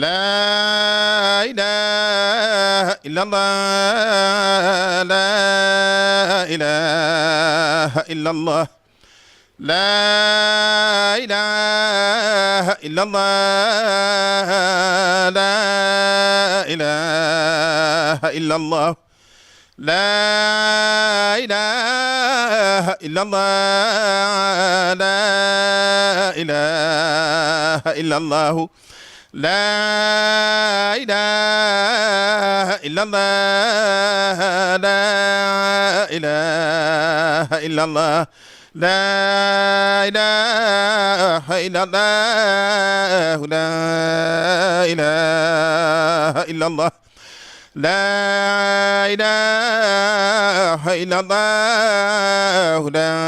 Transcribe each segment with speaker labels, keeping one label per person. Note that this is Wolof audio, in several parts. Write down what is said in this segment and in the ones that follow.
Speaker 1: لا إله إلا الله لا إله إلا الله لا إله إلا الله لا إله إلا الله لا إله إلا الله لا إله إلا الله لا إله إلا الله لا إله إلا الله لا إله إلا الله لا إله إلا الله لا إله إلا الله لا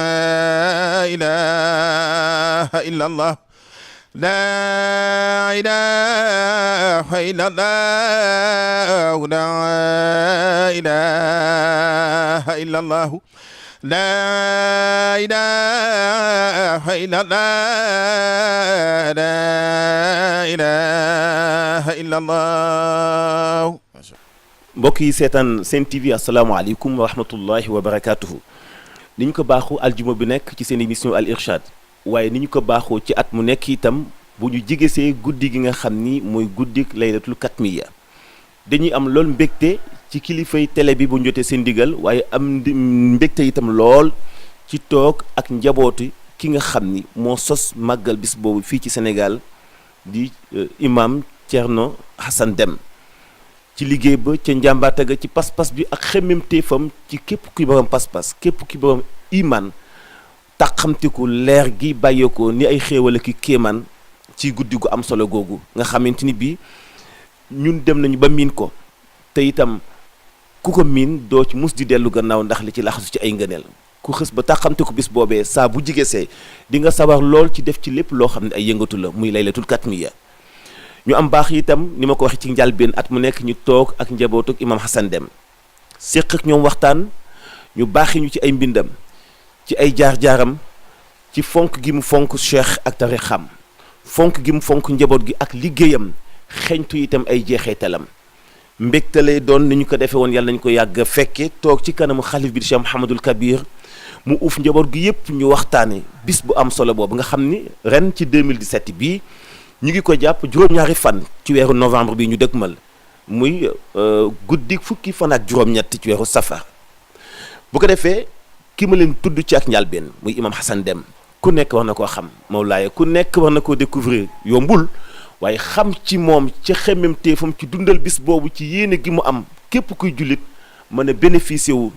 Speaker 1: إله إلا الله لا إله إلا الله لا إله إلا الله لا إله إلا الله لا إله إلا الله.
Speaker 2: mbokk yi seetaan Sen TV asalaamaaleykum wa rahmatullahi wa barakaatuhu. ni ñu ko baaxoo aljuma bi nekk ci seen émission Al Irshad waaye ni ñu ko baaxoo ci at mu nekk itam bu ñu jigesee guddi gi nga xam ni mooy guddik laylatul katmiya dañuy am lool mbégte ci kilifay télé bi bu ñu jotee seen ndigal waaye am mbégte itam lool ci toog ak njabootu ki nga xam ni moo sos màggal bis boobu fii ci Sénégal di imam Thierno Hassane Dème ci liggéey ba ca njàmbaata ga ci pas-pas bi ak xemmemteefam ci képp ki borom pas-pas képp ki borom iman taxamtiku leer gi bàyyeekoo ni ay xéewal ki kéemaan ci guddi gu am solo googu nga xamante ni bii ñun dem nañu ba miin ko te itam ku ko miin doo ci mus di dellu gannaaw ndax li ci laxasu ci ay ngëneel ku xës ba taxamtiku bis boobee saa bu jigesee di nga sawar lool ci def ci lépp loo xam ne ay yëngatu la muy laylatul katmiya ñu am baax itam ni ma ko waxee ci njàlbéen at mu nekk ñu toog ak njabootuk imam Hassane Dème séq ak ñoom waxtaan ñu baaxi ñu ci ay mbindam ci ay jaar-jaaram ci fonk gi mu fonk cheikh ak tarixam fonk gi mu fonk njaboot gi ak liggéeyam xeñtu itam ay jeexeetalam mbégtale doon ni ñu ko defee woon yàlla nañu ko yàgg fekke toog ci kanamu xalif bi di Cheikh Mouhamadul Kabir mu uuf njaboot gi yépp ñu waxtaane bis bu am solo boobu nga xam ni ren ci 2017 bii ñu ngi ko jàpp juróom-ñaari fan ci weeru novembre bi ñu dëgmal muy guddi fukki fan ak juróom-ñett ci weeru safar bu ko defee ki ma leen tudd ci ak njàlbeen muy imam Hassane Dème ku nekk war na koo xam Mawlaaye ku nekk war na koo découvrir yombul waaye xam ci moom ca xemmem teefam ci dundal bis boobu ci yéene gi mu am képp kuy jullit mën a bénéficier wu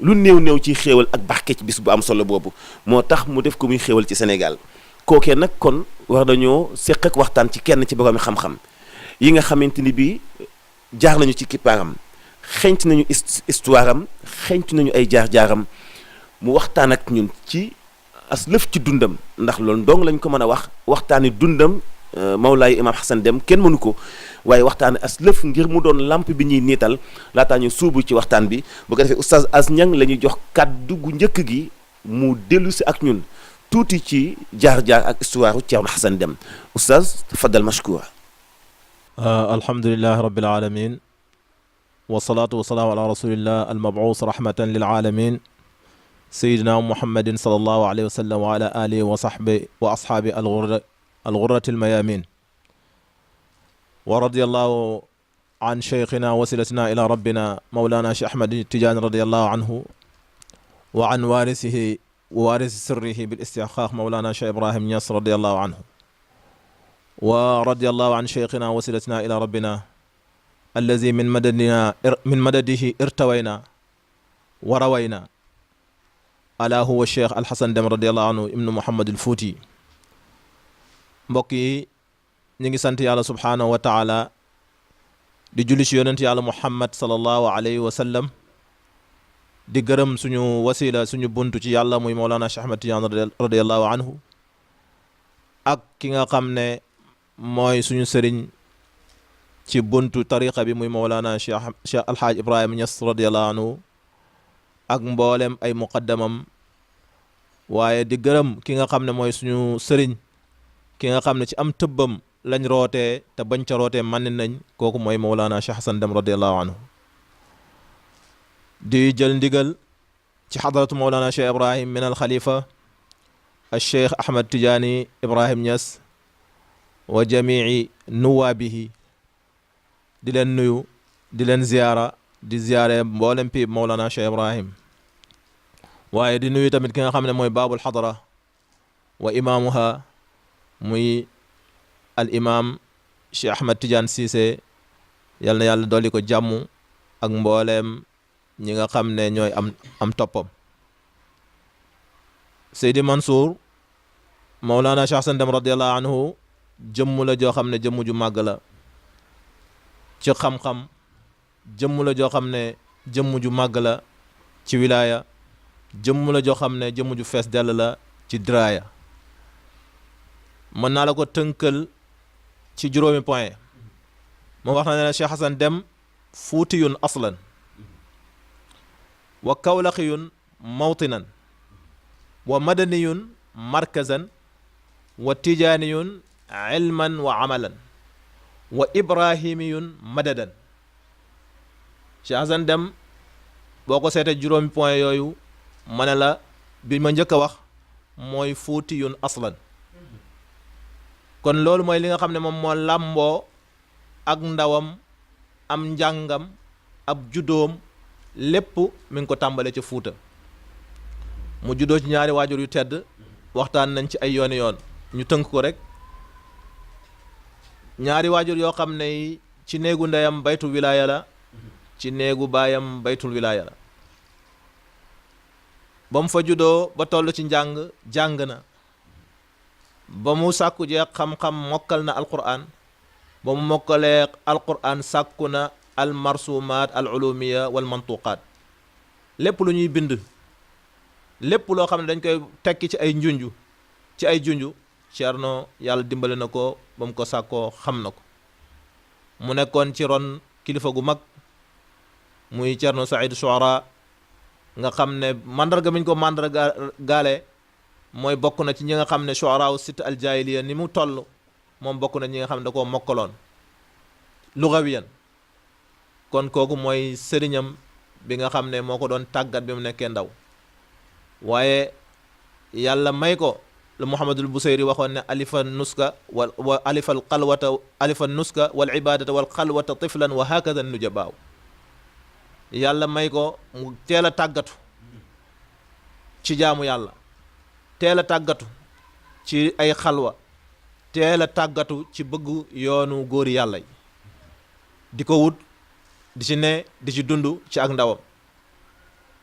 Speaker 2: lu néew ci xéewal ak barke ci bis bu am solo boobu moo tax mu def ko muy xéewal ci Sénégal kookee nag kon war dañoo séq ak waxtaan ci kenn ci boroomi xam-xam yi nga xamante ni bii jaar nañu ci kippaaram xeñt nañu histoire am xeñt nañu ay jaar-jaaram mu waxtaan ak ñun ci as lëf ci dundam ndax loolu dong lañ ko mën a wax waxtaani dundam Mawlaay imam Hassane Dème kenn mënu ko waaye waxtaani as lëf ngir mu doon lamp bi ñuy niital laataa ñu suubu ci waxtaan bi bu ko defee oustaz As Niang la ñuy jox kàddu gu njëkk gi mu dellu si ak ñun tuuti ci jaar-jaar ak histoire u Thierno Hassane Dème oustaz tafaddal mashkoura.
Speaker 3: alhamdulilah rabbil alamin wasalaatu wasalaamu ala rasulillah almabuus rahmatan lil alamin sayidina muhammadin sallallahu alayhi wa sallam wa ala alihi wa sahbi wa ashaabi alghurrati almayamin wa radiyallahu an cheikhina wasilatina ila rabbina mawlana cheikh ahmad tijaani radiyallahu anhu wa an waarisihi wa waarisi sirrihi bil istihqaaq mawlana cheikh ibrahim Niass radiyallahu anhu wa radiyallahu an cheikhina wasilatina ila rabbina allazi min madadihi irtawayna wa rawayna ala huwa cheikh Alhassane Dème radiyallahu anhu ibnu Muhammad al Fuuti. mbokk yi ñu ngi sant yàlla subhaanahu wa taala di julli ci yonent yàlla Muhammad sallallahu alayhi wa sallam di gërëm suñu wasila suñu buntu ci yàlla muy Mawlana Cheikh Ahmad Tidiane radiyallahu anhu ak ki nga xam ne mooy suñu sëriñ ci buntu tariqa bi muy Mawlana Cheikh Alhaaj Ibrahima Niass radiyallahu anhu ak mboolem ay muqaddamam waaye di gërëm ki nga xam ne mooy suñu sëriñ ki nga xam ne ci am tëbbam lañ rootee te bañ ca rootee man nañ kooku mooy Mawlana Cheikh Hassan Deme radiallahu anhu di jël ndigal ci xadaratu Mawlana Cheikh Ibrahim min al xalifa al Cheikh Ahmad Tidiane Ibrahim Niass wa jamii nuwaabihi di leen nuyu di leen ziyaara di ziyaare mboolem piib Mawlana Cheikh Ibrahim waaye di nuyu tamit ki nga xam ne mooy baabul xadara wa imaamuha muy al imaam Cheikh Ahmad Tidiane Cissé yal na yàlla dolli ko jàmm ak mbooleem ñi nga xam ne ñooy am toppam. Seydi Mansour Mawlana Cheikh Hassan Deme radiallahu anhu jëmm la joo xam ne jëmm ju màgg la ci xam-xam, jëmm la joo xam ne jëmm ju màgg la ci wilaaya, jëmm la joo xam ne jëmm ju fees dell la ci diraaya. mën naa la ko tënkal ci juróomi point moo wax na ne Cheikh Hassan Deme fuutiyun aslan wa kawlaxiyun mawtinan wa madaniyun markazan wa tijaaniyun ilman wa amalan wa ibrahimiyun madadan. Cheikh Hassan Deme boo ko seetee juróomi point yooyu ma ne la bi ma njëkk a wax mooy fuutiyun aslan. kon loolu mooy li nga xam ne moom moo làmboo ak ndawam am njàngam ab juddoom lépp mi ngi ko tàmbale ca Fuuta. mu juddoo ci ñaari waajur yu tedd waxtaan nañ ci ay yooni yoon ñu tënk ko rek. ñaari waajur yoo xam ne ci néegu ndeyam baytul wilaaya la, ci néegu baayam baytul wilaaya la. ba mu fa juddoo ba toll ci jàng na ba mu sàkku jee xam-xam mokkal na alquran ba mu mokkalee alquran sàkku na al marsumaat al ulumiya wal mantuqaat lépp lu ñuy bind, lépp loo xam ne dañ koy tekki ci ay junju Ceerno yàlla dimbale na ko ba mu ko sàkkoo xam na ko. mu nekkoon ci ron kilifa gu mag muy Ceerno Saïd Souara nga xam ne mandarga miñ ko mandarga gaale mooy bokk na ci ñi nga xam ne Souara sitt al jaahiliya ni mu toll moom bokk na ñi nga xam ne da koo mokkaloon lugawiyan. kon kooku mooy sëriñam bi nga xam ne moo ko doon tàggat bi mu nekkee ndaw. waaye yàlla may ko lu Muhammadul Busayri waxoon ne alifa nuska wa alifal xalwata alifa nuska wal ibadata wal xalwata tiflan wa hakada nujabaaw. yàlla may ko mu teel a tàggatu ci jaamu yàlla, teel a tàggatu ci ay xalwa, teel a tàggatu ci bëgg yoonu góori yàlla yi, di ko wut di ci ne di ci dund ci ak ndawam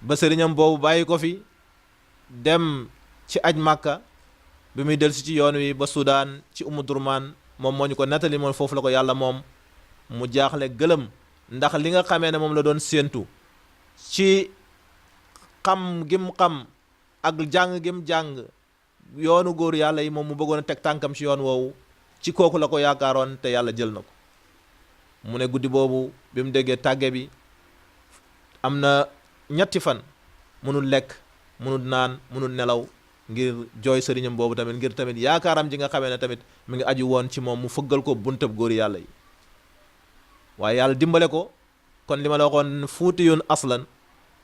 Speaker 3: ba sëriñam boobu bàyyi ko fi dem ci aj màkka bi muy delsi ci yoon wi ba Soudan ci Durmaan moom moo ñu ko nettali moom foofu la ko yàlla moom mu jaaxle gëlëm ndax li nga xamee ne moom la doon séentu ci xam gim xam ak jàng gim jàng yoonu góor yàlla yi moom mu bëggoon a teg tànkam ci yoon woowu ci kooku la ko yaakaaroon te yàlla jël na ko. mu ne guddi boobu bi mu déggee tàgge bi am na ñetti fan mënul lekk mënul naan mënul nelaw ngir jooy sëriñam boobu tamit ngir tamit yaakaaram ji nga xamee ne tamit mi ngi aju woon ci moom mu fëggal ko buntab góor yàlla yi. waaye yàlla dimbale ko kon li ma la waxoon fuutiyun aslan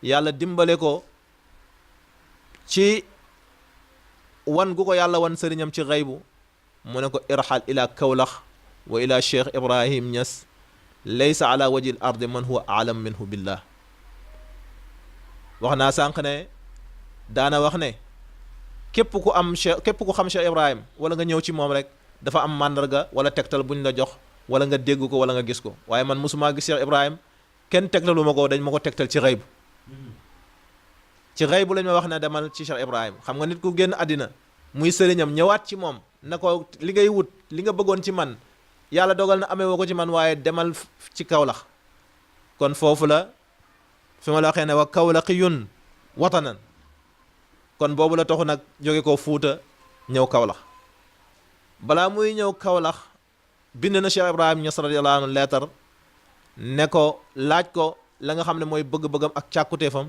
Speaker 3: yàlla dimbale ko ci wan gu ko yàlla wan sëriñam ci xaybu mu ne ko irxal ila kawlax wa ila cheikh Ibrahim Niass laysa ala wajil ardi man huwa aalam minhu billah. wax naa sànq ne daana wax ne képp ku xam Cheikh Ibrahim wala nga ñëw ci moom rek dafa am màndarga wala tegtal buñ la jox wala nga dégg ko wala nga gis ko. waaye man mosumaa gis Cheikh Ibrahim kenn tegtalu ma ko, dañ ma ko tegtal ci xaybu. ci xaybu lañ ma wax ne demal ci Cheikh Ibrahim. xam nga nit ku génn àddina muy sëriñam ñëwaat ci moom na ko li ngay wut li nga bëggoon ci man yàlla dogal na amee woo ko ci man waaye demal ci Kawlax. kon foofu la fi ma la waxee ne wa kawlaxiyun watanan kon boobu la taxu nag jóge ko Fuuta ñëw Kawlax. balaa muy ñëw Kawlax bind na Cheikh Ibrahim Niass radiyallahu anhu leetar ne ko laaj ko la nga xam ne mooy bëgg-bëggam ak càkkuteefam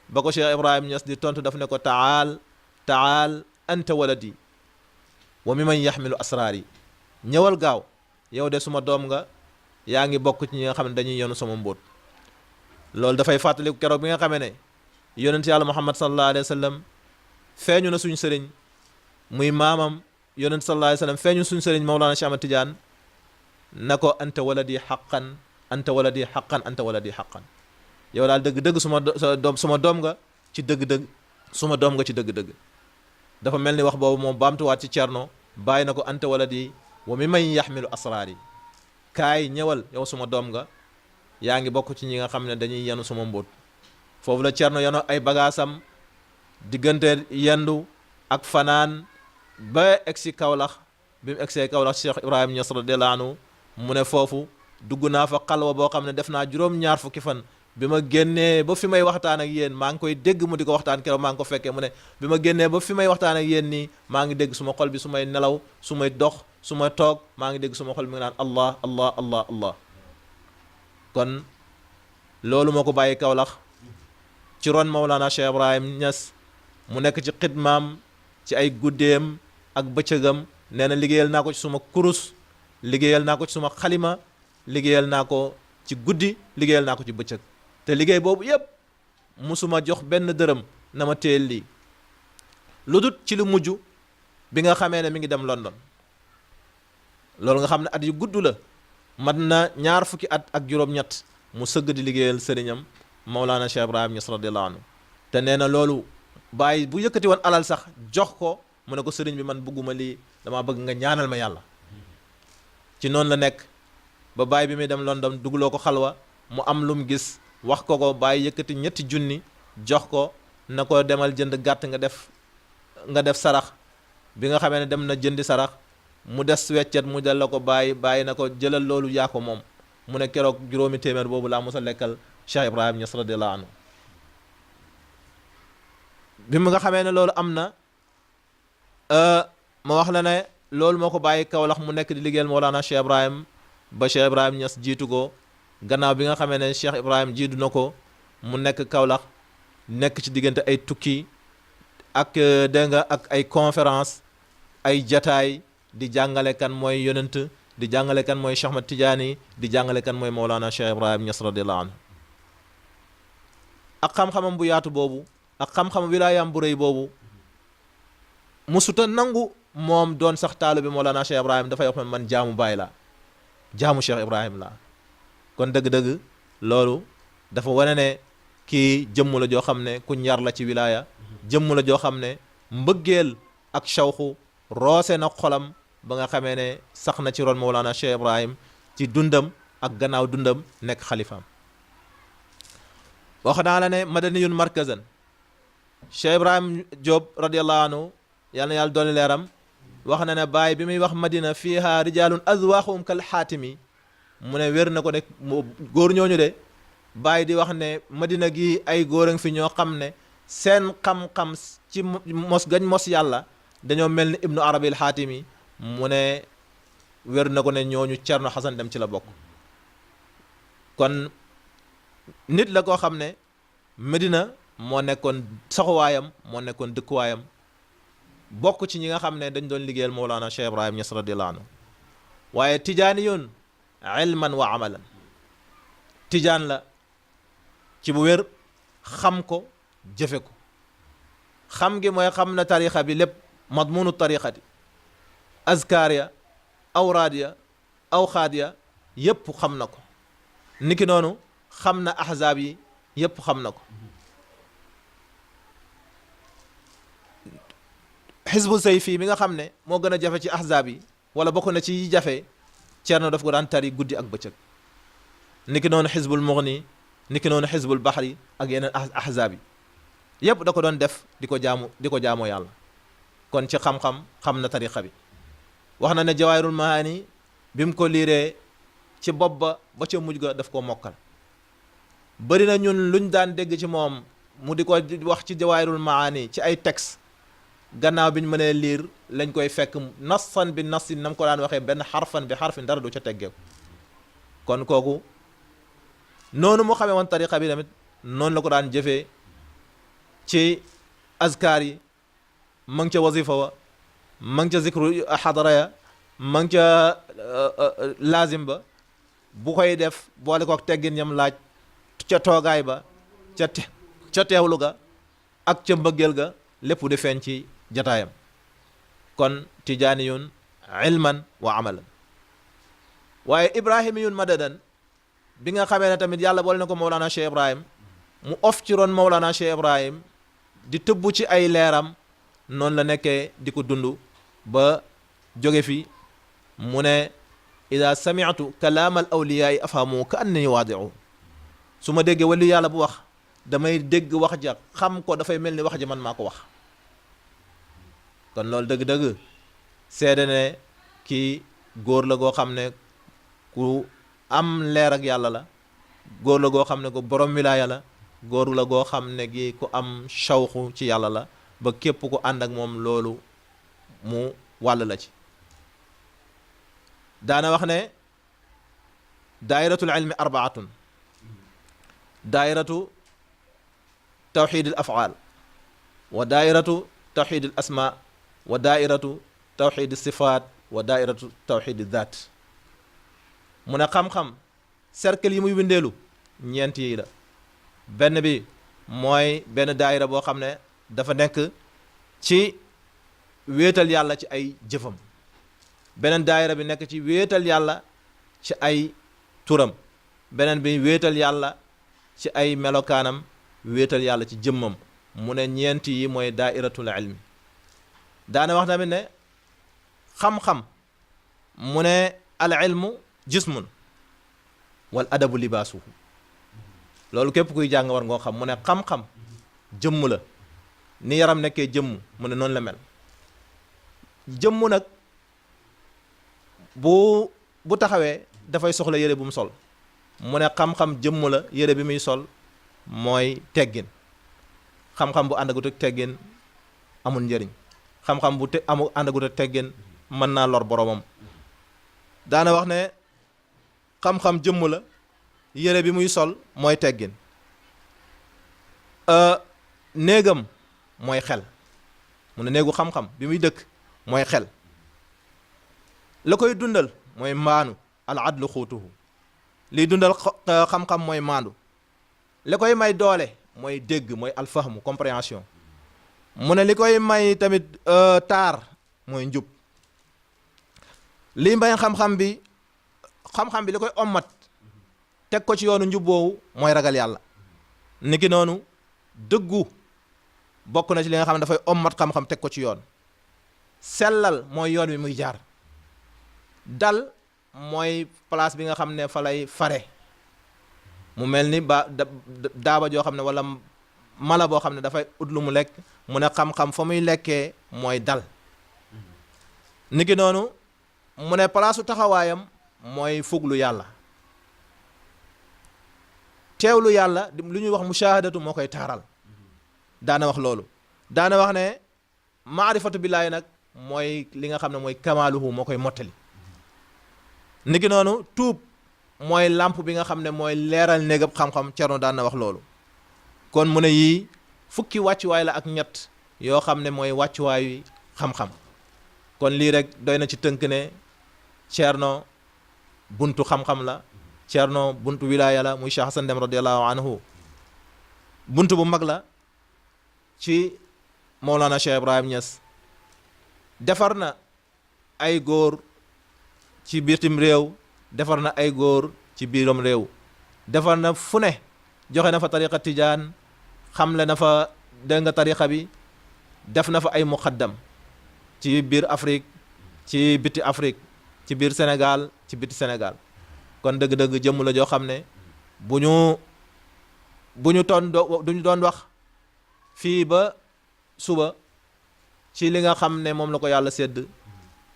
Speaker 3: ba ko Cheikh Ibrahim Niass di tontu daf ne ko taal anta waladi wa mi man yaxmilu asraar yi ñëwal gaaw yow de suma doom nga yaa ngi bokk ci ñi nga xam ne dañuy yenu sama mbóot loolu dafay fàttaliku keroog bi nga xamee ne yonent yàlla Muhammad sallallahu alayhi wa sallam feeñu na suñu sëriñ muy maamam yonent sallallahu alayhi wa sallam feeñu suñu sëriñ Mawlana Cheikh Ahmad Tidiane na ko anta waladi haqqan anta waladi haqqan anta waladi haqqan yow daal dëgg-dëgg suma doom nga ci dëgg-dëgg suma doom nga ci dëgg-dëgg dafa mel ni wax boobu moom baamtuwaat ci Cerno bàyyi na ko anta waladi wa mi man yaxmilu asraar yi kaay ñëwal yow suma doom nga yaa ngi bokk ci ñi nga xam ne dañuy yenu suma mbóot foofu la Cerno yenu ay bagaasam diggante yendu ak fanaan ba egsi Kawlax bi mu egsee Kawlax Cheikh Ibrahima Niass radiyallahu anhu mu ne foofu dugg naa fa xalwa boo xam ne def naa juróom-ñaar fukki fan bi ma génnee ba fi may waxtaan ak yéen maa ngi koy dégg mu di ko waxtaan keroog maa ngi ko fekkee mu ne bi ma génnee ba fi may waxtaan ak yéen nii maa ngi dégg suma xol bi su may nelaw su may dox su may toog maa ngi dégg suma xol bi nga naan allah allah allah allah kon loolu moo ko bàyyi Kawlax ci ron Mawlana Cheikh Ibrahim Niass mu nekk ci xidmaam ci ay guddeem ak bëccëgam nee na liggéeyal naa ko ci suma kurus liggéeyal naa ko ci suma xalima liggéeyal naa ko ci guddi liggéeyal naa ko ci bëccëg te liggéey boobu yëpp musuma jox benn dërëm na ma téel lii lu dut ci lu mujj bi nga xamee ne mi ngi dem London loolu nga xam ne at yu gudd la mat na ñaar fukki at ak juróom-ñett mu sëgg di liggéeyal sëriñam Mawlana Cheikh Ibrahim Niass radiyallahu anhu te nee na loolu bàyyi bu yëkkati woon alal sax jox ko mu ne ko sëriñ bi man bëgguma lii damaa bëgg nga ñaanal ma yàlla ci noonu la nekk ba bàyyi bi muy dem London dugloo ko xalwa mu am lu mu gis wax ko ko bàyyi yëkkati 2 junni jox ko na ko demal jënd gàtt nga def sarax bi nga xamee ne dem na jëndi sarax mu des weccet mu delloo ko bàyyi na ko jëlal loolu yaa ko moom mu ne keroog 5 téeméer boobu laa mos a lekkal Cheikh Ibrahim Niass radiyallahu anhu bi mu nga xamee ne loolu am na ma wax la ne loolu moo ko bàyyi Kawlax mu nekk di liggéeyal Mawlana Cheikh Ibrahim ba Cheikh Ibrahim Niass jiitu ko gannaaw bi nga xamee ne Cheikh Ibrahim jiitu na ko mu nekk Kawlax nekk ci diggante ay tukki ak dégg nga ak ay conférence ay jataay di jàngale kan mooy yonent di jàngale kan mooy Cheikh Ahmad Tidiane di jàngale kan mooy Mawlana Cheikh Ibrahim Niass radiyallahu anhu ak xam-xamam bu yaatu boobu ak xam-xam wilaayam bu rëy boobu musuta nangu moom doon sax taalu bi Mawlana Cheikh Ibrahim dafay wax man jaamu baay laa jaamu Cheikh Ibrahim laa kon dëgg-dëgg loolu dafa wane ne kii jëmm la joo xam ne ku ñar la ci wilaaya jëmm la joo xam ne mbëggeel ak shawxu roose na xolam ba nga xamee ne sax na ci ron Mawlana Cheikh Ibrahim ci dundam ak gannaaw dundam nekk xalifaam wax naa la ne madaniyun markazan Cheikh Ibrahim Diop radiyallahu anhu yàlla na yàlla dooli leeram wax na ne baay bi muy wax madina fiiha rijalun azwaaxum kal xaatimi mu ne wér na ko ne góor ñooñu de baay di wax ne madina gi ay góor a ngi fi ñoo xam ne seen xam-xam ci mos gañ mos yàlla dañoo mel ni ibnu arabi al xaatimi mu ne wér na ko ne ñooñu Cerno Xasan Dem ci la bokk kon nit la koo xam ne Medina moo nekkoon saxuwaayam moo nekkoon dëkkuwaayam bokk ci ñi nga xam ne dañ doon liggéeyal Mawlana Cheikh Ibrahim Niass radiyallahu anhu waaye tijaaniyun ilman wa amalan tijaan la ci bu wér xam ko jëfe ko xam gi mooy xam na tarixa bi lépp madmunu tariqati azkaar ya awraad ya awxaad ya yépp xam na ko niki noonu xam na ahzaab yi yépp xam na ko xisbu sayfi mi nga xam ne moo gën a jafe ci ahzaab yi wala bokk na ci yi jafe Cerno daf ko daan tari guddi ak bëccëg niki noonu xisbul mughni niki noonu xisbul baxri ak yeneen ahzaab yi yépp da ko doon def di ko jaamoo yàlla kon ci xam-xam xam na tariqa bi wax na ne jawaahirul maani bi mu ko liiree ci bopp ba ca mujj ga daf ko mokkal bëri na ñun luñ daan dégg ci moom mu di ko wax ci jawaahirul maani ci ay texte gannaaw bi ñu mënee liir lañ koy fekk nassan bi nassin nam ko daan waxee benn xarfan bi xarfin dara du ca teggeeku kon kooku noonu mu xamee woon tariqa bi tamit noonu la ko daan jëfee ci azkaar yi ma ngi ca wazifa wa ma ngi ca zikru xadara ya ma ngi ca laazim ba bu koy def boole kook teggin ñam laaj ca toogaay ba ca teewlu ga ak ca mbëggeel ga lépp di feeñ ci jataayam kon tijaaniyun ilman wa amalan waaye ibrahimiyun madadan bi nga xamee ne tamit yàlla boole na ko Mawlana Cheikh Ibrahim mu of ci ron Mawlana Cheikh Ibrahim di tëbb ci ay leeram noonu la nekkee di ko dund ba jóge fi mu ne ida sami'tu kalaamal awliyaa afhamu ka annani waadi'u su ma déggee wali yàlla bu wax damay dégg wax ja xam ko dafay mel ni wax ja man maa ko wax kon loolu dëgg-dëgg seede ne kii góor la goo xam ne ku am leer ak yàlla la góor la goo xam ne ku borom wilaaya la góor la goo xam ne gi ku am shawxu ci yàlla la ba képp ku ànd ak moom loolu mu wàll la ci daana wax ne daayiratul ilmi arbaatun daayiratu tawxidil afaal wa daayiratu tawxidil asma wa daayiratu tawxidi sifaat wa daayiratu tawxidi daat mu ne xam-xam cercle yi muy windeelu ñeent yi la benn bi mooy benn daayira boo xam ne dafa nekk ci wéetal yàlla ci ay jëfam beneen daayira bi nekk ci wéetal yàlla ci ay turam beneen bi wéetal yàlla ci ay melokaanam wéetal yàlla ci jëmmam mu ne ñeent yi mooy daayiratul ilmi daana wax tamit ne xam-xam mu ne al ilmu jismun wal adabu libaasuhu loolu képp kuy jàng war ngoo xam mu ne xam-xam jëmm la ni yaram nekkee jëmm mu ne noonu la mel jëmm nag bu taxawee dafay soxla yére bu mu sol mu ne xam-xam jëmm la yére bi muy sol mooy teggin xam-xam bu àndagut ak teggin amul njëriñ xam-xam bu àndagut ak teggin mën naa lor boromam daana wax ne xam-xam jëmm la yére bi muy sol mooy teggin néegam mooy xel mu ne néegu xam-xam bi muy dëkk mooy xel la koy dundal mooy maanu al adlu xuutuhu liy dundal xam-xam mooy maandu li koy may doole mooy dégg mooy alfahmu compréhension mu ne li koy may tamit taar mooy njub liy may xam-xam bi li koy ommat teg ko ci yoonu njub boobu mooy ragal yàlla niki noonu dëggu bokk na ci li nga xam ne dafay ommat xam-xam teg ko ci yoon sellal mooy yoon wi muy jaar dal mooy place bi nga xam ne fa lay fare mu mel ni daaba joo xam ne wala mala boo xam ne dafay ut lu mu lekk mu ne xam-xam fa muy lekkee mooy dal niki noonu mu ne palaasu taxawaayam mooy fuglu yàlla teewlu yàlla lu ñuy wax mushahadatu moo koy taaral daana wax loolu daana wax ne maarifatu billaahi nag mooy li nga xam ne mooy kamaaluhu moo koy mottali niki noonu tuub mooy làmp bi nga xam ne mooy leeral néegab xam-xam Cerno daan na wax loolu kon mu ne yii fukki wàccuwaay la ak ñett yoo xam ne mooy wàccuwaayu xam-xam kon lii rek doy na ci tënk ne Cerno buntu xam-xam la Cerno buntu wilaaya la muy Cheikh Hassan Deme radiallahu anhu buntu bu mag la ci Mawlana Cheikh Ibrahim Niass defar na ay góor ci bitim réew defar na ay góor ci biiram réew defar na fu ne joxe na fa tariqa tijaan xamle na fa dégg nga tariqa bi def na fa ay muqaddam ci biir Afrique ci biti Afrique ci biir Sénégal ci biti Sénégal kon dëgg-dëgg jëmm la joo xam ne bu ñu duñu doon wax fii ba suba ci li nga xam ne moom la ko yàlla sédd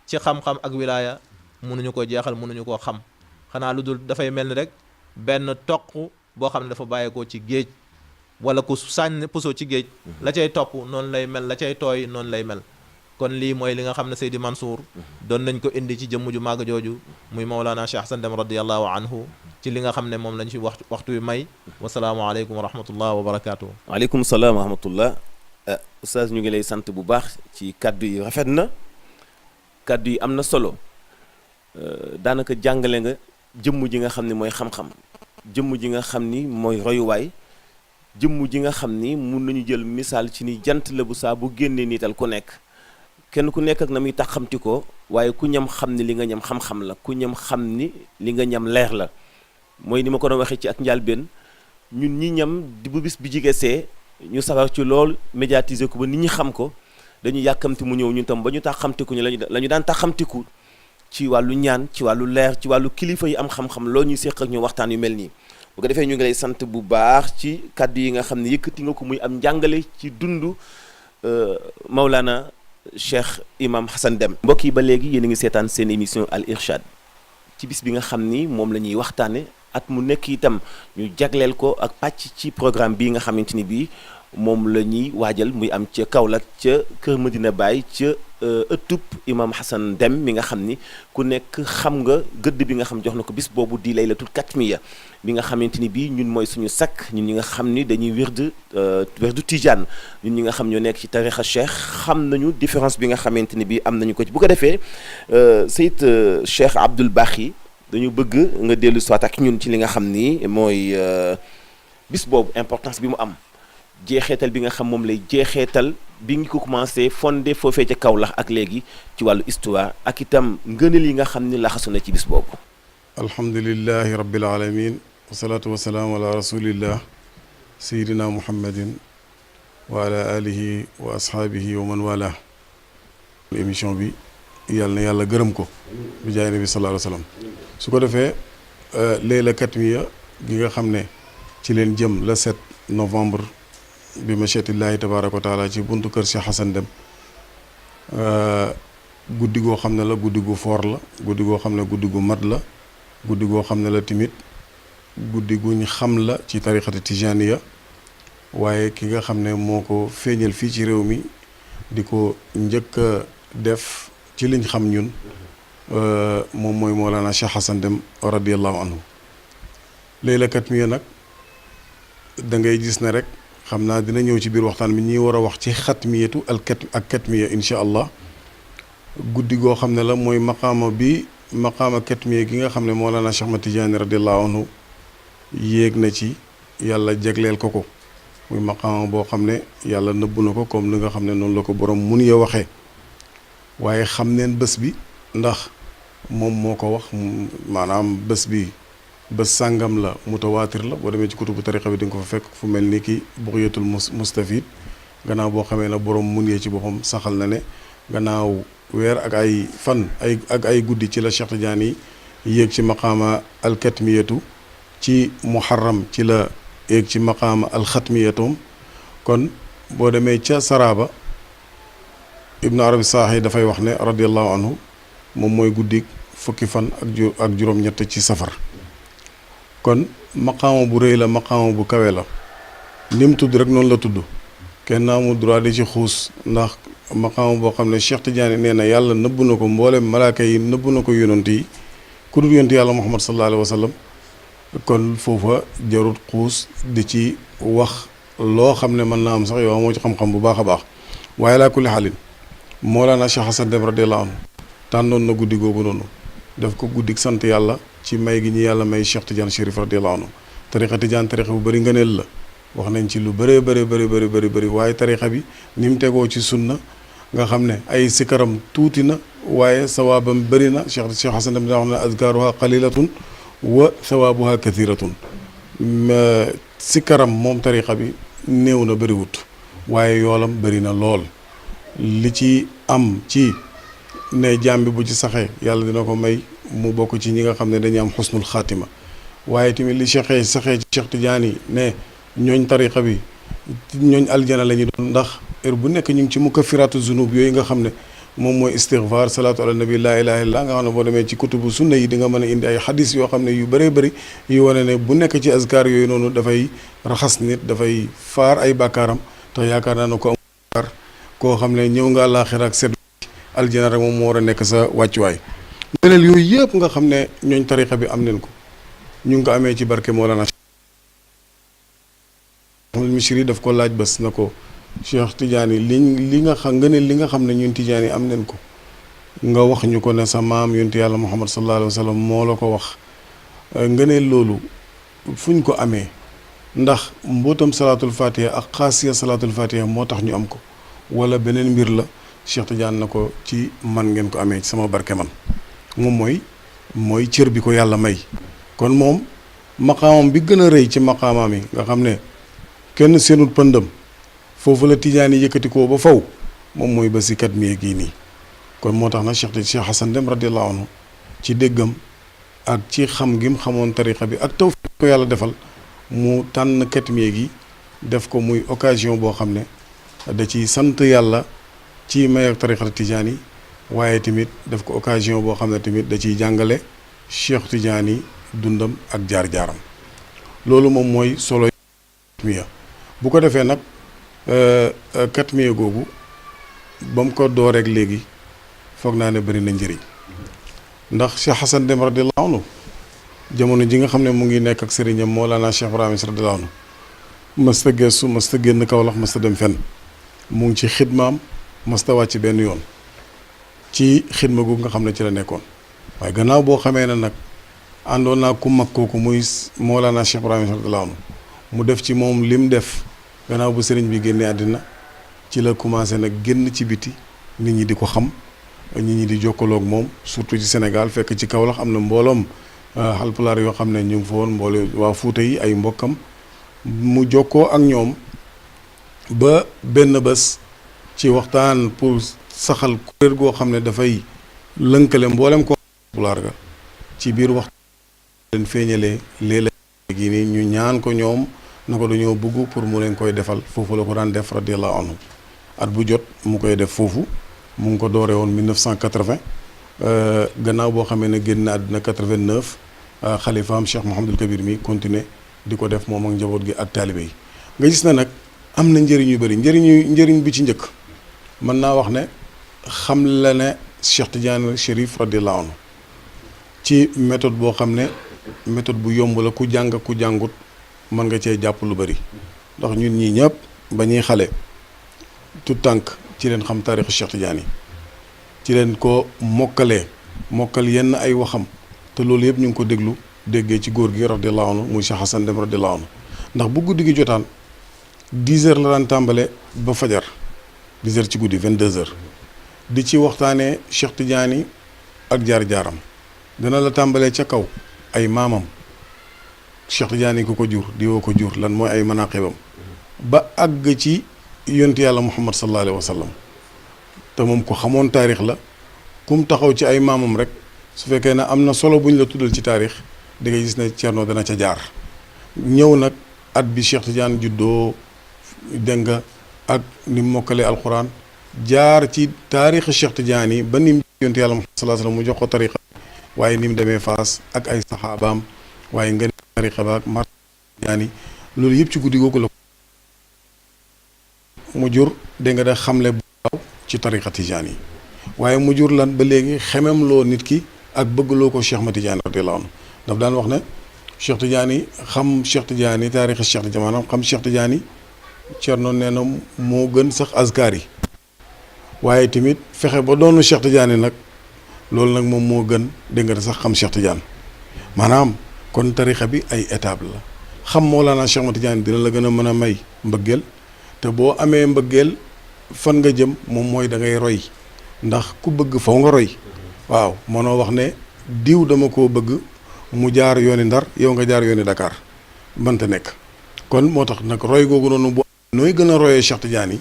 Speaker 3: ci xam-xam ak wilaaya mënuñu ko jeexal mënuñu koo xam xanaa lu dul dafay mel ni rek benn toq boo xam ne dafa bàyyeekoo ci géej wala ku sànni puso ci géej la cay topp noonu lay mel la cay tooy noonu lay mel kon lii mooy li nga xam ne Seydi Mansour doon nañ ko indi ci jëmm ju màgg jooju muy Mawlana Cheikh Hassan Deme radiallahu anhu ci li nga xam ne moom lañ fi waxtu wi may wasalaamualeykum wa rahmatullah wa barakaatu.
Speaker 2: waaleykum salaam wa rahmatullah. Oustaz ñu ngi lay sant bu baax ci kaddu yi rafet na kaddu yi am na solo daanaka jàngale nga jëmm ji nga xam ni mooy xam-xam jëmm ji nga xam ni mooy royuwaay jëmm ji nga xam ni mun nañu jël misaal ci ni jant la bu saa bu génnee niital ku nekk kenn ku nekk ak na muy taxamti ko waaye ku ñam xam ni li nga ñam xam-xam la ku ñam xam ni li nga ñam leer la mooy ni ma ko doon waxee ci ak njàlbeen ñun ñi ñam di bu bis bi jigesee ñu sawar ci lool médiatiser ko ba nit ñi xam ko dañu yàkkamti mu ñëw ñun tam ba ñu taxamtiku ñu la ñu daan taxamtiku ci wàllu ñaan ci wàllu leer ci wàllu kilifa yi am xam-xam loo ñuy séq ak ñu waxtaan yu mel nii bu ko defee ñu ngi lay sant bu baax ci kàddu yi nga xam ne yëkkati nga ko muy am njàngale ci dundu Maulana Cheikh Imam Hassan Deme mbokk yi ba léegi yéen a ngi seetaan seen émission Al Irshad ci bis bi nga xam ni moom la ñuy waxtaane at mu nekk itam ñu jagleel ko ak pàcc ci programme bii nga xamante ni bii moom la ñuy waajal muy am ca Kaolack ca Kër Medina Baye ca ëttub Imam Hassan Deme mi nga xam ni ku nekk xam nga gëdd bi nga xam jox na ko bis boobu di laylatul katmiya bi nga xamante ni bii ñun mooy suñu sakk ñun ñi nga xam ni dañuy wirdu tijaan ñun ñi nga xam ñoo nekk ci tarixa cheikh xam nañu différence bi nga xamante ni bii am nañu ko ci bu ko defee Seyid Cheikh Abdoul Baqi dañu bëgg nga dellu soit ak ñun ci li nga xam ni mooy bis boobu importance bi mu am jeexeetal bi nga xam moom lay jeexeetal bi ngi ko commencé fondé foofee ca Kaolack ak léegi ci wàllu histoire ak itam ngëneel yi nga xam ni laxasu na ci bis boobu.
Speaker 4: alhamdulilahi rabbil alamin wasalaatu wasalaamu ala rasulillah sayidina muhammadin wa ala alihi wa ashaabihi wa man wala émission bi yàlla na yàlla gërëm ko bi jaay nabi sallallahu alayhi wa sallam su ko defee layla katmiya gi nga xam ne ci leen jëm le 7 novembre bi machiyatillahi tabaraka wa taala ci buntu kër Cheikh Hassan Deme guddi goo xam ne la guddi gu foor la guddi goo xam ne guddi gu mat la guddi goo xam ne la timit guddi guñ xam la ci tariqati tijaniya waaye ki nga xam ne moo ko feeñal fii ci réew mi di ko njëkk a def ci liñ xam ñun moom mooy Mawlana Cheikh Hassan Deme radiallahu anhu layla katmiya nag da ngay gis ne rek xam naa dina ñëw ci biir waxtaan bi ñuy war a wax ci xatmiyatu ak katmiya incha allah guddi goo xam ne la mooy maqaama katmiya gi nga xam ne Mawlana Cheikh Ahmad Tidiane radiallahu anhu yéeg na ci yàlla jagleel ko ko muy maqaama boo xam ne yàlla nëbbu na ko comme li nga xam ne noonu la ko borom mun ya waxee waaye xam neen bés bi ndax moom moo ko wax maanaam bés bi bés sàngam la mutawaatir la boo demee ci kutubu tariqa bi di nga ko fa fekk fu mel ni ki buxyatul mustafid gannaaw boo xamee ne borom mun yee ci boppam saxal na ne gannaaw weer ak ay fan ak ay guddi ci la Cheikh Tidiane yi yéeg ci maqaama alkatmiyatu ci muharram ci la yéeg ci maqaama alxatmiyatum kon boo demee ca saraba ibnu arabi saaxi dafay wax ne radiallahu anhu moom mooy guddi fukki fan ak juróom-ñett ci safar kon maqaama bu rëy la maqaama bu kawe la ni mu tudd rek noonu la tudd kenn amul droit di ci xuus ndax maqaama boo xam ne Cheikh Tidiane nee na yàlla nëbbu na ko mboolem malaaka yi nëbbu na ko yonent yi ku dul yonent yàlla Muhammad sallallahu alayhi wa sallam kon foofa jarut xuus di ci wax loo xam ne mën naa am sax yow moo ci xam-xam bu baax a baax waaye laa kulli xaalin Mawlana Cheikh Hassan Deme radiyallahu anhu tànnoon na guddi googu noonu daf ko guddik sant yàlla ci may gi ñu yàlla may Cheikh Tidiane Chérif radiyallahu anhu tariqa Tidiane tariqa bu bëri ngëneel la wax nañ ci lu bëree bëri waaye tariqa bi ni mu tegoo ci sunna nga xam ne ay sikaram tuuti na waaye sawaabam bëri na Cheikh Hassan Deme daa wax ne azkaaruha qalilatun wa sawaabuha kathiratun sikaram moom tariqa bi néew na bëriwut waaye yoolam bëri na lool li ci am ci ne jaam bi bu ci saxee yàlla dina ko may mu bokk ci ñi nga xam ne dañuy am xusnul xaatima waaye tamit li saxee ci Cheikh Tidiane yi ne ñooñ tariqa bi ñooñ aljana la ñu doon ndax heure bu nekk ñu ngi ci mukaffiratu zunub yooyu nga xam ne moom mooy istighfar salaatu ala nabi laa ilaha illallah nga xam ne boo demee ci kutubu sunna yi di nga mën a indi ay xadis yoo xam ne yu bëree bëri yu wane ne bu nekk ci azkar yooyu noonu dafay raxas nit dafay faar ay bàkkaaram te yaakaar naa ne ko am bàkkaar koo xam ne ñëw nga àllaaxira ak seet aljana rek moom moo war a nekk sa wàccuwaay leneen yooyu yëpp nga xam ne ñooñ tariqa bi am nañ ko ñu ngi ko amee ci barke Mawlana Misri daf ko laaj bés na ko Cheikh Tidiane li nga xam nga ne li nga xam ne ñun Tidiane yi am nañ ko nga wax ñu ko ne sa maam yonent yàlla Muhammad sallallahu alayhi wa sallam moo la ko wax nga ne loolu fu ñu ko amee ndax mbootam salaatul fatiha ak xaasiya salaatul fatiha moo tax ñu am ko wala beneen mbir la Cheikh Tidiane na ko ci man ngeen ko amee ci sama barke man moom mooy cër bi ko yàlla may kon moom maqaamam bi gën a rëy ci maqaamam yi nga xam ne kenn seenut pëndam foofu la Tidiane yi yëkkati ko ba faw moom mooy ba si kat mi gii nii kon moo tax na Cheikh Hassan Deme radiyallahu anhu ci déggam ak ci xam gi mu xamoon tariqa bi ak tawfiq ko yàlla defal mu tànn katmiya gi def ko muy occasion boo xam ne da ciy sant yàlla ci may ak tariqa Tidiane yi waaye tamit def ko occasion boo xam ne tamit da ciy jàngale Cheikh Tidiane yi dundam ak jaar-jaaram loolu moom mooy solo katmiya bu ko defee nag katmiya googu ba mu ko dooreeg léegi foog naa ne bëri na njëriñ ndax Cheikh Hassan Deme radiyallahu anhu jamono ji nga xam ne mu ngi nekk ak sëriñam Mawlana Cheikh Ibrahima radiyallahu anhu mësta gestu mësta génn Kawlax mësta dem fenn mu ngi ci xidmaam mësta wàcc benn yoon ci xidma gu nga xam ne ci la nekkoon waaye gannaaw boo xamee ne nag àndoon naa ku mag kooku muy Mawlana Cheikh Ibrahima radiyallahu anhu mu def ci moom lim def gannaaw bu sëriñ bi génnee àddina ci la commencé nag génn ci biti nit ñi di ko xam nit ñi di jokkaloog moom surtout ci Sénégal fekk ci Kaolack am na mbooloom Haalpulaar yoo xam ne ñu ngi fa woon mboole waa Fuuta yi ay mbokkam mu jokkoo ak ñoom ba benn bés ci waxtaan pour saxal kuréel goo xam ne dafay lënkale mboolem ko Haalpulaar ga ci biir waxtaan leen feeñalee léeg-léegi nii ñu ñaan ko ñoom na ko dañoo bëgg pour mu leen koy defal foofu la ko daan def radiyallahu anhu at bu jot mu koy def foofu mu ngi ko dooree woon 1980 gannaaw boo xamee ne génn na àddina 89 xalifaam Cheikh Mouhamadul Kabir mi continuer di ko def moom ak njaboot gi ak taalibe yi nga gis na nag am na njëriñ yu bëri njëriñ bi ci njëkk mën naa wax ne xam la ne Cheikh Tidiane Chérif radiyallahu anhu ci méthode boo xam ne méthode bu yomb la ku jàng ku jàngut mën nga cee jàpp lu bëri ndax ñun ñii ñëpp ba ñuy xale tout tànk ci leen xam taarixu Cheikh Tidiane yi ci leen ko mokkal yenn ay waxam te loolu yëpp ñu ngi ko déggee ci góor gi radiyallahu anhu muy Cheikh Hassan Deme radiyallahu anhu ndax bu guddi gi jotaan 10 heures la daan tàmbale ba fajar 10 heures ci guddi 22 heures di ci waxtaanee Cheikh Tidiane yi ak jaar-jaaram dana la tàmbalee ca kaw ay maamam Cheikh Tidiane yi ku ko jur di woo ko jur lan mooy ay manaqibam ba àgg ci yonent yàlla Muhammad sallallahu alayhi wa sallam te moom ko xamoon taarix la kum taxaw ci ay maamam rek su fekkee ne am na solo bu ñu la tuddal ci taarix di nga gis ne Thierno dana ca jaar ñëw nag at bi Cheikh Tidiane juddoo dégg nga ak ni mu mokkalee alquran jaar ci taarix Cheikh Tidiane yi ba ni mu yonent yàlla Muhammad sallallahu alayhi wa sallam mu jox ko tariqa waaye ni mu demee Faas ak ay saxaabaam waaye nga ne tariqa ba ak mar Tidiane yi loolu yëpp ci guddi googu la mu jur dégg nga da xamle bu baaw ci tariqa Tidiane yi waaye mu jur lan ba léegi xemem loo nit ki ak bëggloo ko Cheikh ma Tidiane radiyallahu anhu daf daan wax ne Cheikh Tidiane yi xam Cheikh Tidiane yi taarixa Cheikh Tidiane maanaam xam Cheikh Tidiane yi Thierno nee na moo gën sax azkar yi waaye tamit fexe ba doonu Cheikh Tidiane nag loolu nag moom moo gën dégg nga sax xam Cheikh Tidiane maanaam kon tarixa bi ay étape la xam Mawlana Cheikh ma Tidiane dina la gën a mën a may mbëggeel te boo amee mbëggeel fan nga jëm moom mooy da ngay roy ndax ku bëgg faw nga roy waaw mënoo wax ne diw dama koo bëgg mu jaar yooni Ndar yow nga jaar yooni Dakar mënta nekk kon moo tax nag roy googu noonu bu nooy gën a royee Cheikh Tidiane yi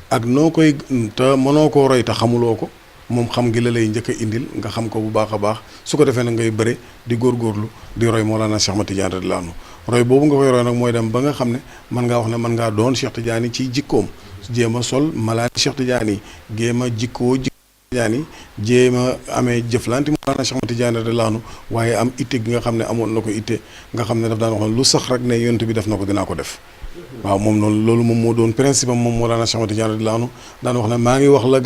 Speaker 4: ak noo koy te mënoo koo roy te xamuloo ko moom xam gi la lay njëkk a indil nga xam ko bu baax a baax su ko defee nag ngay bëre di góorgóorlu di roy Mawlana Cheikh ma Tidiane radiyallahu anhu roy boobu nga koy roy nag mooy dem ba nga xam ne mën ngaa wax ne mën ngaa doon Cheikh Tidiane ci jikkoom jéem a sol malaani Cheikh Tidiane yi géem a jikkoo Tidiane yi jéem a amee jëflanti Mawlana Cheikh ma Tidiane radiyallahu anhu waaye am itte gi nga xam ne amoon na ko itte nga xam ne daf daan wax ne lu sax rek ne yonent bi def na ko dinaa ko def waaw moom noonu loolu moom moo doon principe am moom Mawlana Cheikh ma Tidiane radiyallahu anhu daan wax ne maa ngi wax la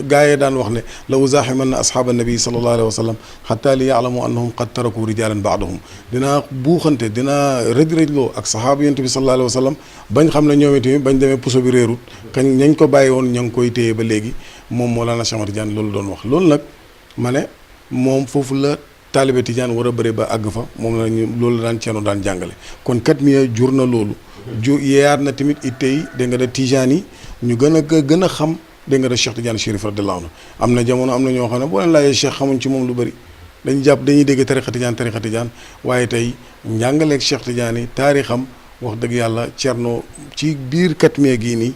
Speaker 4: gaay daan wax ne la uzaaximanna ashaaba nabi sallallahu alayhi wa sallam xataa li yaalamu annahum qad taraku rijalan baadahum dinaa buuxante dinaa rëj-rëjloo ak sahaaba yonent bi sallallahu alayhi wa sallam bañ xam ne ñoom itamit bañ demee puso bi réerut kañ ñañ ko bàyyi woon ña ngi koy téye ba léegi moom Mawlana Cheikh ma Tidiane loolu doon wax loolu nag ma ne moom foofu la taalibe tijaan war a bëri ba àgg fa moom la ñu loolu la daan Ceerno daan jàngale kon kat mi jur na loolu yeeyaat na tamit ittey dégg nga da tijaan yi ñu gën a xam dégg nga da Cheikh Tidiane Chérif radiyallahu anhu am na jamono am na ñoo xam ne boo leen laajee Cheikh xamuñ ci moom lu bëri dañu jàpp dañuy dégg tarixa tijaan waaye tey njàngaleeg Cheikh Tidiane yi taarixam wax dëgg yàlla Ceerno ci biir katmiya gii nii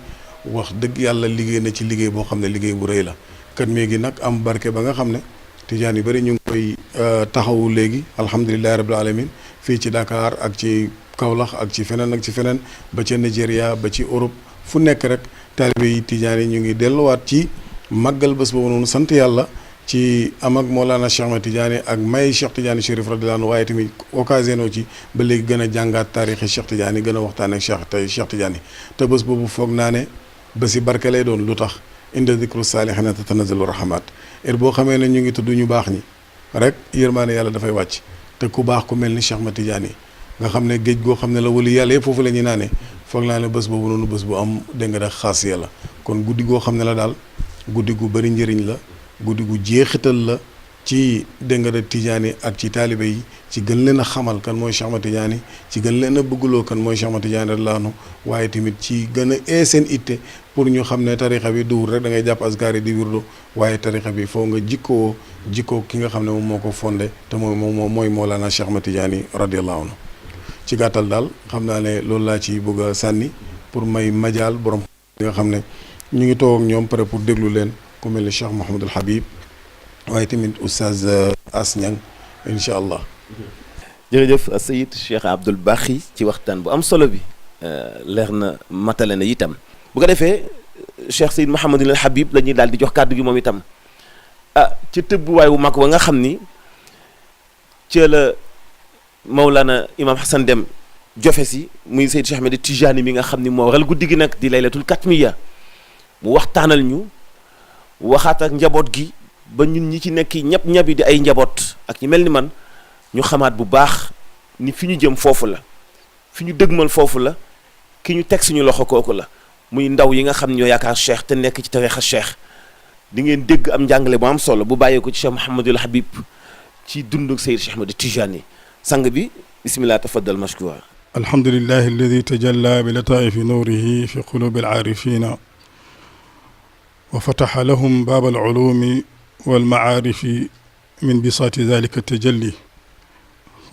Speaker 4: wax dëgg yàlla liggéey na ci liggéey boo xam ne liggéey bu rëy la katmiya gi nag am barke ba nga xam ne tijaan yu bëri ñu ngi koy taxawu léegi alhamdulilahi rabbil alamin fii ci Dakar ak ci Kaolack ak ci feneen ba ca Nigeria ba ci Europe fu nekk rek taalibe yi tijaan yi ñu ngi delluwaat ci màggal bés boobu noonu sant yàlla ci am ak Mawlana Cheikh Ahmed Tidiane ak may Cheikh Tidiane Chérif radiyallahu anhu waaye tamit occasion ci ba léegi gën a jàngaat taarixi Cheikh Tidiane yi gën a waxtaan ak Cheikh Tidiane yi te bés boobu foog naa ne bési barke lay doon lu tax inda dikru saalihina tatanazzalu rahmat boo xamee ne ñu ngi tudd ñu baax ñi rek yërmaane yàlla dafay wàcc te ku baax ku mel ni Cheikh Ahmed Tidiane yi nga xam ne géej goo xam ne la wali yàlla yëpp foofu la ñuy naane foog naa ne bés boobu noonu bés bu am dégg nga da xaas yàlla kon guddi goo xam ne la daal guddi gu bëri njëriñ la guddi gu jeexital la ci dégg nga da Tidiane ak ci taalibe yi ci gën leen a xamal kan mooy Cheikh Ahmed Tidiane ci gën leen a bëggloo kan mooy Cheikh Ahmed Tidiane radiyallahu anhu waaye tamit ci gën a seen itte pour ñu xam ne tarixa bi duwul rek da ngay jàpp askar yi di wirdo waaye tarixa bi foo nga jikkoo ki nga xam ne moom moo ko fondé te mooy Mawlana Cheikh Ahmed Tidiane radiyallahu anhu ci gàttal daal xam naa ne loolu laa ci bëgg a sànni pour may majaal borom nga xam ne ñu ngi toog ak ñoom pare pour déglu leen ku mel ni Cheikh Mouhamadul Habib waaye tamit oustaz As Niang incha allah.
Speaker 2: jërëjëf Sayid Cheikh Abdoul Baqi ci waxtaan bu am solo bi leer na matale na itam bu ko defee Cheikh Sayid Mouhamadul Habib la ñuy daal di jox kàddu gi moom itam ci tëbbuwaay wu mag wa nga xam ni ca la Mawlana Imam Hassan Deme jofe si muy Seydi Cheikh Ahmed Tijani mi nga xam ni moo waral guddi gi nag di laylatul katmiya mu waxtaanal ñu waxaat ak njaboot gi ba ñun ñi ci nekk ñabi di ay njaboot ak ñi mel ni man ñu xamaat bu baax ni fi ñu jëm foofu la fi ñu dëgmal foofu la ki ñu teg suñu loxo kooku la muy ndaw yi nga xam ñoo yaakaar cheikh te nekk ci tarixa cheikh di ngeen dégg am njàngale bu am solo bu bàyyee ko ci Cheikh Mouhamadul Habib ci dund Seydi Cheikh Ahmed Tijani sang bi bismillah tafaddal mashkura
Speaker 5: alhamdulillahi alladi tajalla bi lataifi nuurihi fi qulubi alcaarifina wa fataxa lahum baab alculumi walmacaarifi min bisaati dalika tajalli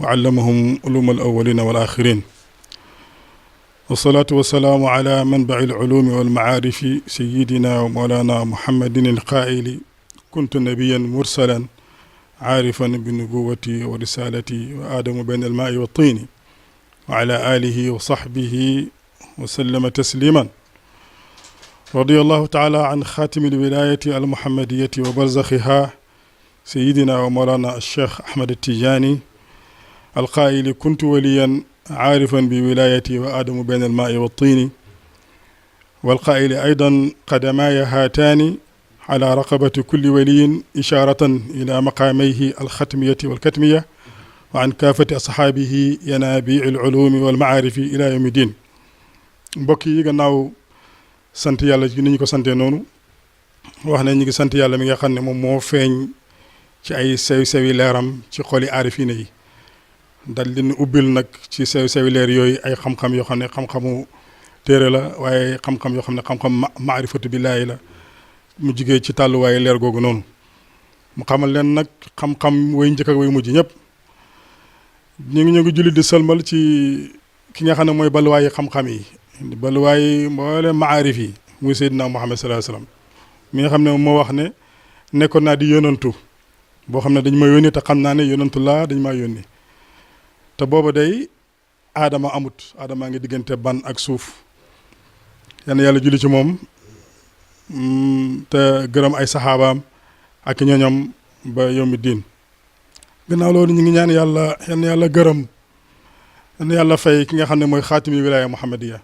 Speaker 5: wa allamahum uluma alawalina walaaxirin wasalaatu wasalaamu ala manbaci alculumi walmacaarifi sayidina wa mawlana muhammadin alqaa'ili kuntu nabiyan mursalan caarifan binubuwati wa risalati wa aadamu bayna almaai wa tiini wa ala alihi wa saxbihi wa sallama tasliman radiyallahu taala an xaatimi alwilayati almuhammadiyati wa barzaxiha sayidina wa mawlana alcheikh Ahmed Tijani alqaa'ili kuntu waliyan caarifan biwilayati wa aadamu bayna almaai wa tiini walqaa'ili aydan qadamaaya haataani ala raqabati kulli waliyin ishaaratan ila maqaamayhi alxatmiyati walkatmiya wa an kaafati asxaabihi yanaabii alculumi walmacaarifi ila yawmi din mbokk yi gannaaw sant yàlla ci ni ñu ko santee noonu wax ne ñu ngi sant yàlla mi nga xam ne moom moo feeñ ci ay sew-sewi leeram ci xoli aarifina yi dal leen ubbil nag ci sew-sewi leer yooyu ay xam-xam yoo xam ne xam-xamu téere la waaye xam-xam yoo xam ne xam-xam maarifatu billaahi la mu jigee ci tàlluwaaye leer googu noonu mu xamal leen nag xam-xam way njëkk ak way mujj ñëpp ñu ngi julli di sëlmal ci ki nga xam ne mooy balluwaayi xam-xam yi balluwaayi mboole maarif yi muy Seydina Muhammad sallallahu alayhi wasallam mi nga xam ne moo wax ne nekkoon naa di yónantu boo xam ne dañ ma yónni te xam naa ne yónantu laa dañ maa yónni te booba day aadama amut aadamaa ngi diggante ban ak suuf yal na yàlla julli ci moom te gërëm ay saxaabaam ak ñoñam ba yawmi diin gannaaw loolu ñu ngi ñaan yàlla yal na yàlla gërëm yal na yàlla fay ki nga xam ne mooy xaatimi wilaya muhammadiya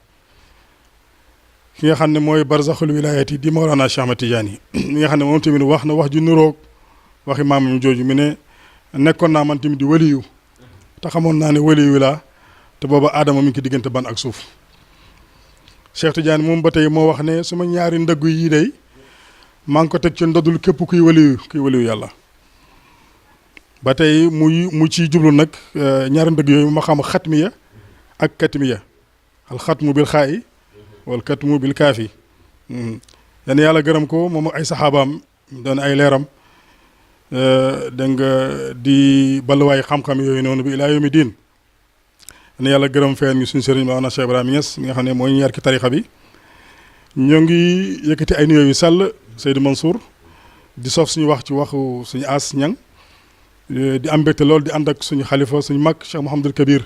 Speaker 5: ki nga xam ne mooy barzaxul wilayati di Mawlana Cheikh Ahmed Tidiane mi nga xam ne moom tamit wax na wax ju nuroog waxi maamam jooju mi ne nekkoon naa man tamit di waliyu te xamoon naa ne waliyu laa te booba aadama mi ngi ci diggante ban ak suuf Cheikh Tidiane moom ba tey moo wax ne suma ñaari ndëggu yi day maa ngi ko teg ci ndodul képp kuy waliyu yàlla ba tey mu ciy jublu nag ñaari ndëgg yooyu ma xam xatmiya ak katmiya al xatmu bil xaayi wal katmu bil kaafi yan yàlla gërëm ko moom ay saxaabaam doon ay leeram dégg nga di balluwaay xam-xam yooyu noonu bi ilaa yawmi diin yan yàlla gërëm feen ñu suñu sëriñ Maolana Cheikh Ibrahima Niass mi nga xam ne mooy ñu yar ki tarixa bi ñoo ngi yëkkati ay nuyoo yu sàll Seydou Mansour di sof suñu wax ci waxu suñu as ñang di am mbégte lool di ànd ak suñu xalifa suñu mag Cheikh Mouhamadul Kabir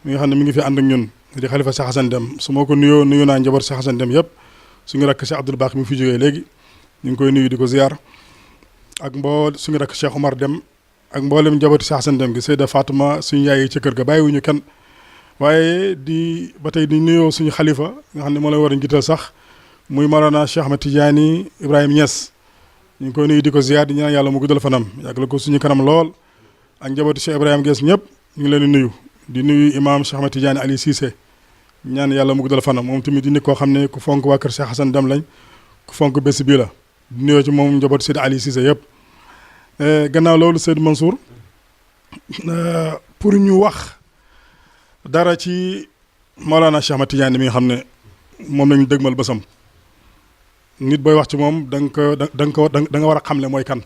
Speaker 5: mi nga xam ne mi ngi fi ànd ak ñun di xalifa Cheikh Hassan Deme su ma ko nuyu naa njaboot Cheikh Hassan Deme yëpp suñu rakk Cheikh Abdoul Baax mi fi jógee léegi ñu ngi koy nuyu di ko ziar ak suñu rakk Cheikh Omar Deme ak mboolem njabooti Cheikh Hassan Deme gi Seyda Fatuma suñu yaay yi ci kër ga bàyyiwuñu kenn waaye di ba tey di nuyoo suñu xalifa nga xam ne moo lay war a njiital sax muy Mawlana Cheikh Ahmed Tidiane Ibrahima Niass ñu ngi koy nuyu di ko ziar di ñaan yàlla mu guddal fanam yàggal ko suñu kanam lool ak njabooti Cheikh Ibrahima Niass ñëpp ñu ngi leen di nuyu imam Cheikh Ahmed Tidiane Ali Cissé ñaan yàlla mu guddal fanam moom tamit di nit koo xam ne ku fonk waa kër Cheikh Hassan Deme lañ ku fonk bés bii la di nuyoo ci moom njabooti Seydi Ali Cissé yëpp gannaaw loolu Seydou Mansour pour ñu wax dara ci Mawlana Cheikh Ahmed Tidiane mi nga xam ne moom lañu dëgmal bësam nit booy wax ci moom da nga war a xamle mooy kan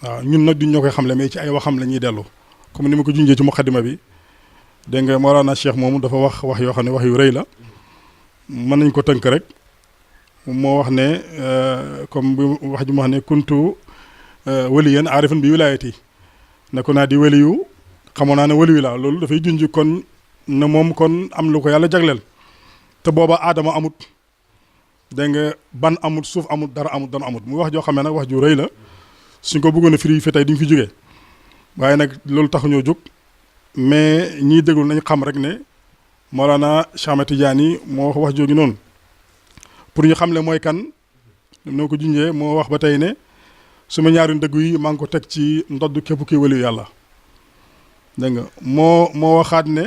Speaker 5: waaw ñun nag duñ ñoo koy xamle mais ci ay waxam la ñuy dellu comme ni ma ko junjee ci muqaddima bi dégg nga Mawlana Cheikh moomu dafa wax yoo xam ne wax yu rëy la mën nañ ko tënk rek moo wax ne comme bi wax ji mu wax ne kuntu waliyan aarifan bi wilaayati ne ko naa di waliyu xamoon naa ne waliyu laa loolu dafay junj kon ne moom kon am lu ko yàlla jagleel te booba aadama amut dégg nga ban amut suuf amut dara amut dana amut mu wax joo xam ne nag wax ju rëy la suñ ko bëggoon a firi fi tey duñ fi jógee waaye nag loolu taxu ñoo jóg mais ñiy déglu nañ xam rek ne Mawlana Cheikh Ahmed Tidiane moo wax jooju noonu pour ñu xam le mooy kan noo ko junjee moo wax ba tey ne suma ñaari ndëggu yi maa ngi ko teg ci ndodd képp kii waliyu yàlla dégg nga moo waxaat ne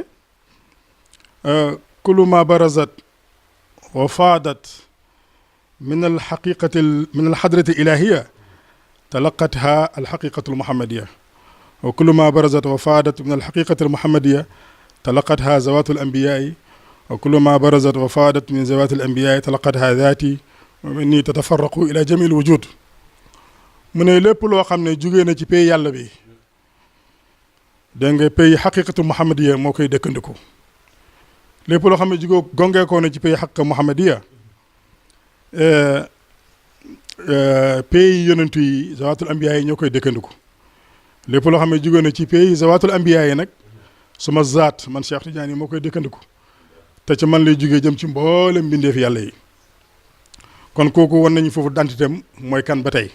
Speaker 5: kullu ma barazat wa faadat min alxadrati ilahiya talaqatha alxaqiqatu almuhammadiya wa kullu ma barazat wa faadat min alxaqiqati almuhammadiya talaqatha zawatu alambiyai wa kullu ma barazat wa faadat min zawati alambiyai talaqatha dhati wa minni tatafarraqu ila jami alwujud mu ne lépp loo xam ne jugee na ci pays yàlla bi dégg nga pays xaqiqatu muhammadiya moo koy dëkkandiku lépp loo xam ne jugee gongeekoo na ci pays xaqiqa muhammadiya pays yonentu yi zawatul ambiya yi ñoo koy dëkkandiku lépp loo xam ne jugee na ci pays zawatul ambiya yi nag suma zaat man Cheikh Tidiane moo koy dëkkandiku te ci man lay jugee jëm ci mboolem mbindeef yàlla yi kon kooku wan nañu foofu dantitem mooy kan ba tey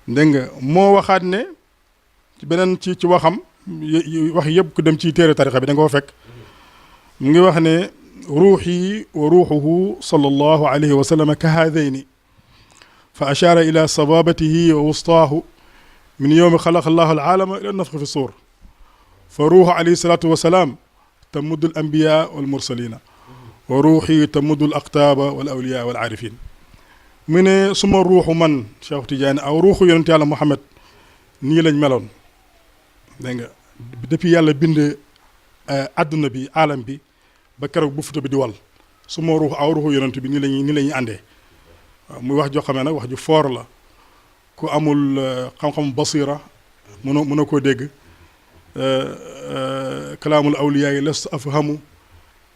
Speaker 5: dégg nga moo waxaat ne ci beneen ci waxam wax yëpp ku dem ci téere tarixa bi da nga ko fekk mu ngi wax ne ruuxi wa ruuxuhu sallallahu alayhi wa sallam ka haadayni fa ashaara ila sababatihi wa wustaahu min yowmi xalaqa allahu alaalama ila nafxi fi suur fa ruuxu alayhi salatu wasalaam tamuddu al anbiya wal mursalina wa ruuxi tamuddu al aqtaaba wal awliya wal aarifin mu ne suma ruuxu man Cheikh Tidiane aw ruuxu yonent yàlla Muhammad nii lañ meloon dégg nga depuis yàlla bind adduna bi alam bi ba keroog bu futa bi di wal suma ruux aw ruuxu yonent bi nii la ñuy àndee waaw muy wax joo xam ne nag wax ju foor la ku amul xam-xam basira mënoo koo dégg kalaamul awliyaa yi lastu afhamu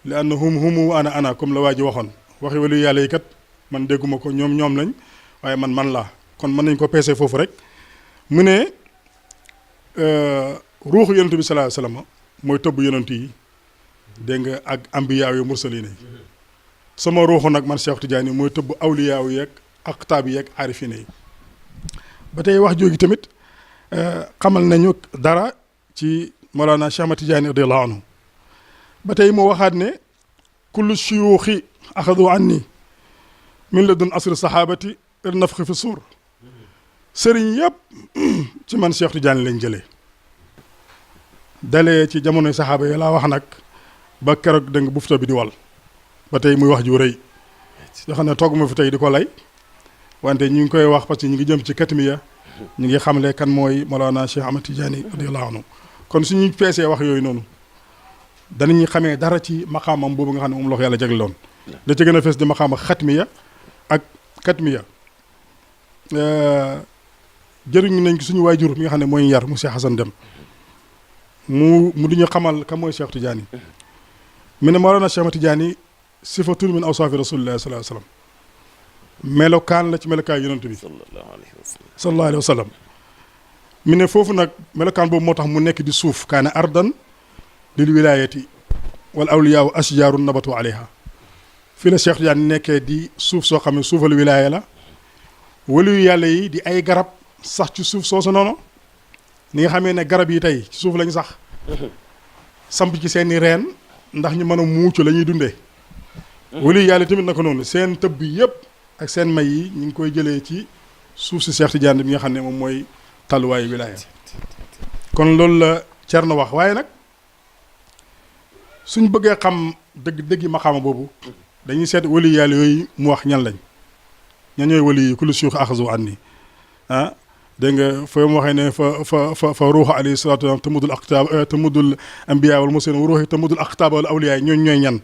Speaker 5: li anna hum wa ana comme la waa ji waxoon waxi wali yàlla yi kat man dégguma ko ñoom lañ waaye man laa kon mën nañ ko peese foofu rek mu ne ruuxu yonent bi sallallahu alayhi wasallam mooy tëbb yonent yi dégg nga ak ambiyaaw yi mursalina yi sama ruuxu nag man Cheikh Tidiane mooy tëbb awliyaaw yeeg aqtaab yeeg aarifina yi ba tey wax joogi tamit xamal nañu dara ci Mawlana Cheikh Ahmed Tidiane radiyallahu anhu ba tey moo waxaat ne kullu shuyuuxi axadu anni min ladun asri sahabati ir nafxi fi suur sëriñ yëpp ci man Cheikh Tidiane lañ jëlee dalee ci jamonoy saxaaba yi laa wax nag ba keroog da nga bufta bi di wal ba tey muy wax ju rëy yoo xam ne toog ma fi tey di ko lay wante ñu ngi koy wax parce que ñu ngi jëm ci katmiya ñu ngi xamle kan mooy Mawlana Cheikh Ahmad Tidiane radiyallahu anhu kon suñuy peesee wax yooyu noonu danañu xamee dara ci maqaamam boobu nga xam ne moom la ko yàlla jagleeloon da ci gën a fees di maqaama xatmiya ak katmiya jëriñu nañ ko suñu waajur mi nga xam ne mooy yar mu Cheikh Hassan Deme mu duñu xamal kan mooy Cheikh Tidiane mi ne Mawlana Cheikh Ahmad Tidiane sifatun min awsaafi rasulillahi sallallahu alayhi wa sallam melokaan la ci melokaan yonent bi sallallahu alayhi wa sallam mi ne foofu nag melokaan boobu moo tax mu nekk di suuf kaane ardan lil wilayati wal awliyaa ashjaaru nabatu alayha fii la Cheikh Tidiane nekkee di suuf soo xam ne suufal wilaaya la waliyu yàlla yi di ay garab sax ci suuf soosu noonu ni nga xamee ne garab yi tey ci suuf lañ sax samp ci seeni reen ndax ñu mën a muucu la ñuy dundee waliyu yàlla tamit naka noonu seen tëbb yëpp ak seen may yi ñu ngi koy jëlee ci suuf si Cheikh Tidiane bi nga xam ne moom mooy tàlluwaayu wilaaya kon loolu la Thierno wax waaye nag suñ bëggee xam dëgg maqaama boobu dañuy seet waliyu yàlla yooyu mu wax ñan lañ ñan ñooy wali yi kullu suyuux axazu anni ah dégg nga fa mu waxee ne fa ruuxu alayhi salaatu wa tamudul aqtaab tamudul ambiyaa wal mursaliin wa ruuxi tamudul aqtaab wal awliyaa ñooy ñan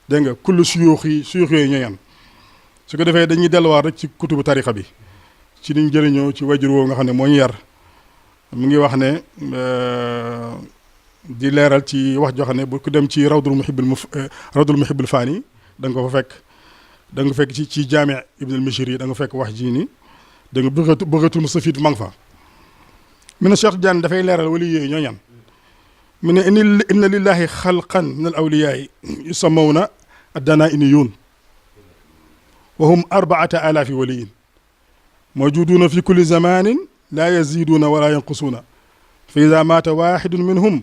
Speaker 5: dégg nga kullu suyuux yooyu ñooy ñan su ko defee dañuy delluwaat rek ci kutubu tariqa bi ci niñ jëriñoo ci wajur woowu nga xam ne moo ñu yar mu ngi wax ne di leeral ci wax joo xam ne bu ko dem ci rawdul muhibbil faani da nga ko fa fekk da nga fekk ci jaami ibn al mishri da nga fekk wax ji ni da nga bëggatul mustafid ma nga fa mu ne Cheikh Tidiane dafay leeral wali yooyu ñoo ñan mu ne inna lillahi xalqan min al awliyaai yusammawna ad-danaa'iniyuun wa hum 4000 waliyin mawjuduuna fi kulli zamanin laa yaziduuna wala yanqusuuna fa ida maata waxidun minhum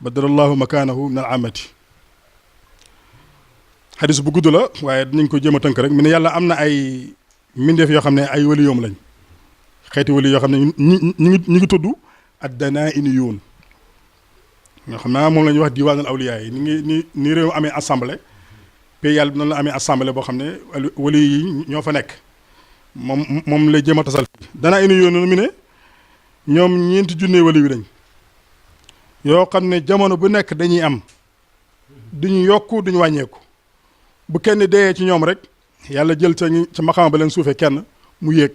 Speaker 5: badala allahu makaanahu min al amati xadis bu gudd la waaye dinañ ko jéem a tënk rek mu ne yàlla am na ay mbindeef yoo xam ne ay wali yoom lañ xeeti wali yoo xam ne ñu ngi tudd ad-danaa'iniyuun nga xam naa moom la ñuy wax diwaanul awliyaa yi ni réew amee assemblée pays yàlla bi noonu la amee assemblée boo xam ne wali yi ñoo fa nekk moom lay jéem a tasal fii danaa'iniyuun noonu mu ne ñoom 4 wali yu lañ yoo xam ne jamono bu nekk dañuy am duñu yokku duñu wàññeeku bu kenn deyee ci ñoom rek yàlla jël ca maqaama ba leen suufee kenn mu yéeg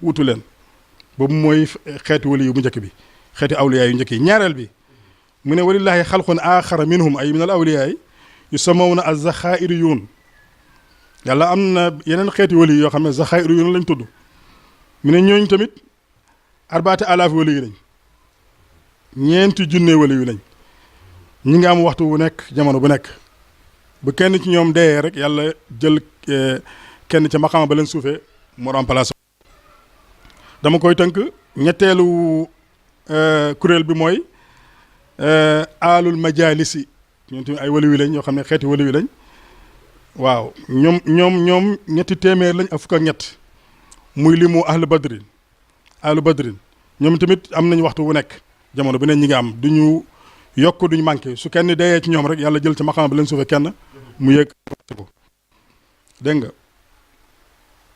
Speaker 5: wutu leen boobu mooy xeeti wali yu bu njëkk bi xeeti awliyaa yu njëkk yi ñaareel bi mu ne walillaahi xalqun aaxara minhum ay min al awliyaa yusammawna az-zaxaa'iriyuun yàlla am na yeneen xeeti wali yoo xam ne zaxaa'iriyuun lañ tudd mu ne ñooñu tamit 4000 wali yu lañ 4 wali yu lañ ñi nga am waxtu bu nekk jamono bu nekk bu kenn ci ñoom deyee rek yàlla jël kenn ca maqaama ba leen suufee mu remplacé dama koy tënk ñetteelu kuréel bi mooy aalul majalisi ñoom tamit ay waliyu lañ yoo xam ne xeeti waliyu lañ waaw ñoom 300 lañ ak fukk ak ñett muy limu ahlu badrin ñoom tamit am nañ waxtu bu nekk jamono bi ne ñi nga am duñu yokk duñu manqué su kenn deyee ci ñoom rek yàlla jël ca maqaama ba leen suufee kenn mu yëg ko dégg nga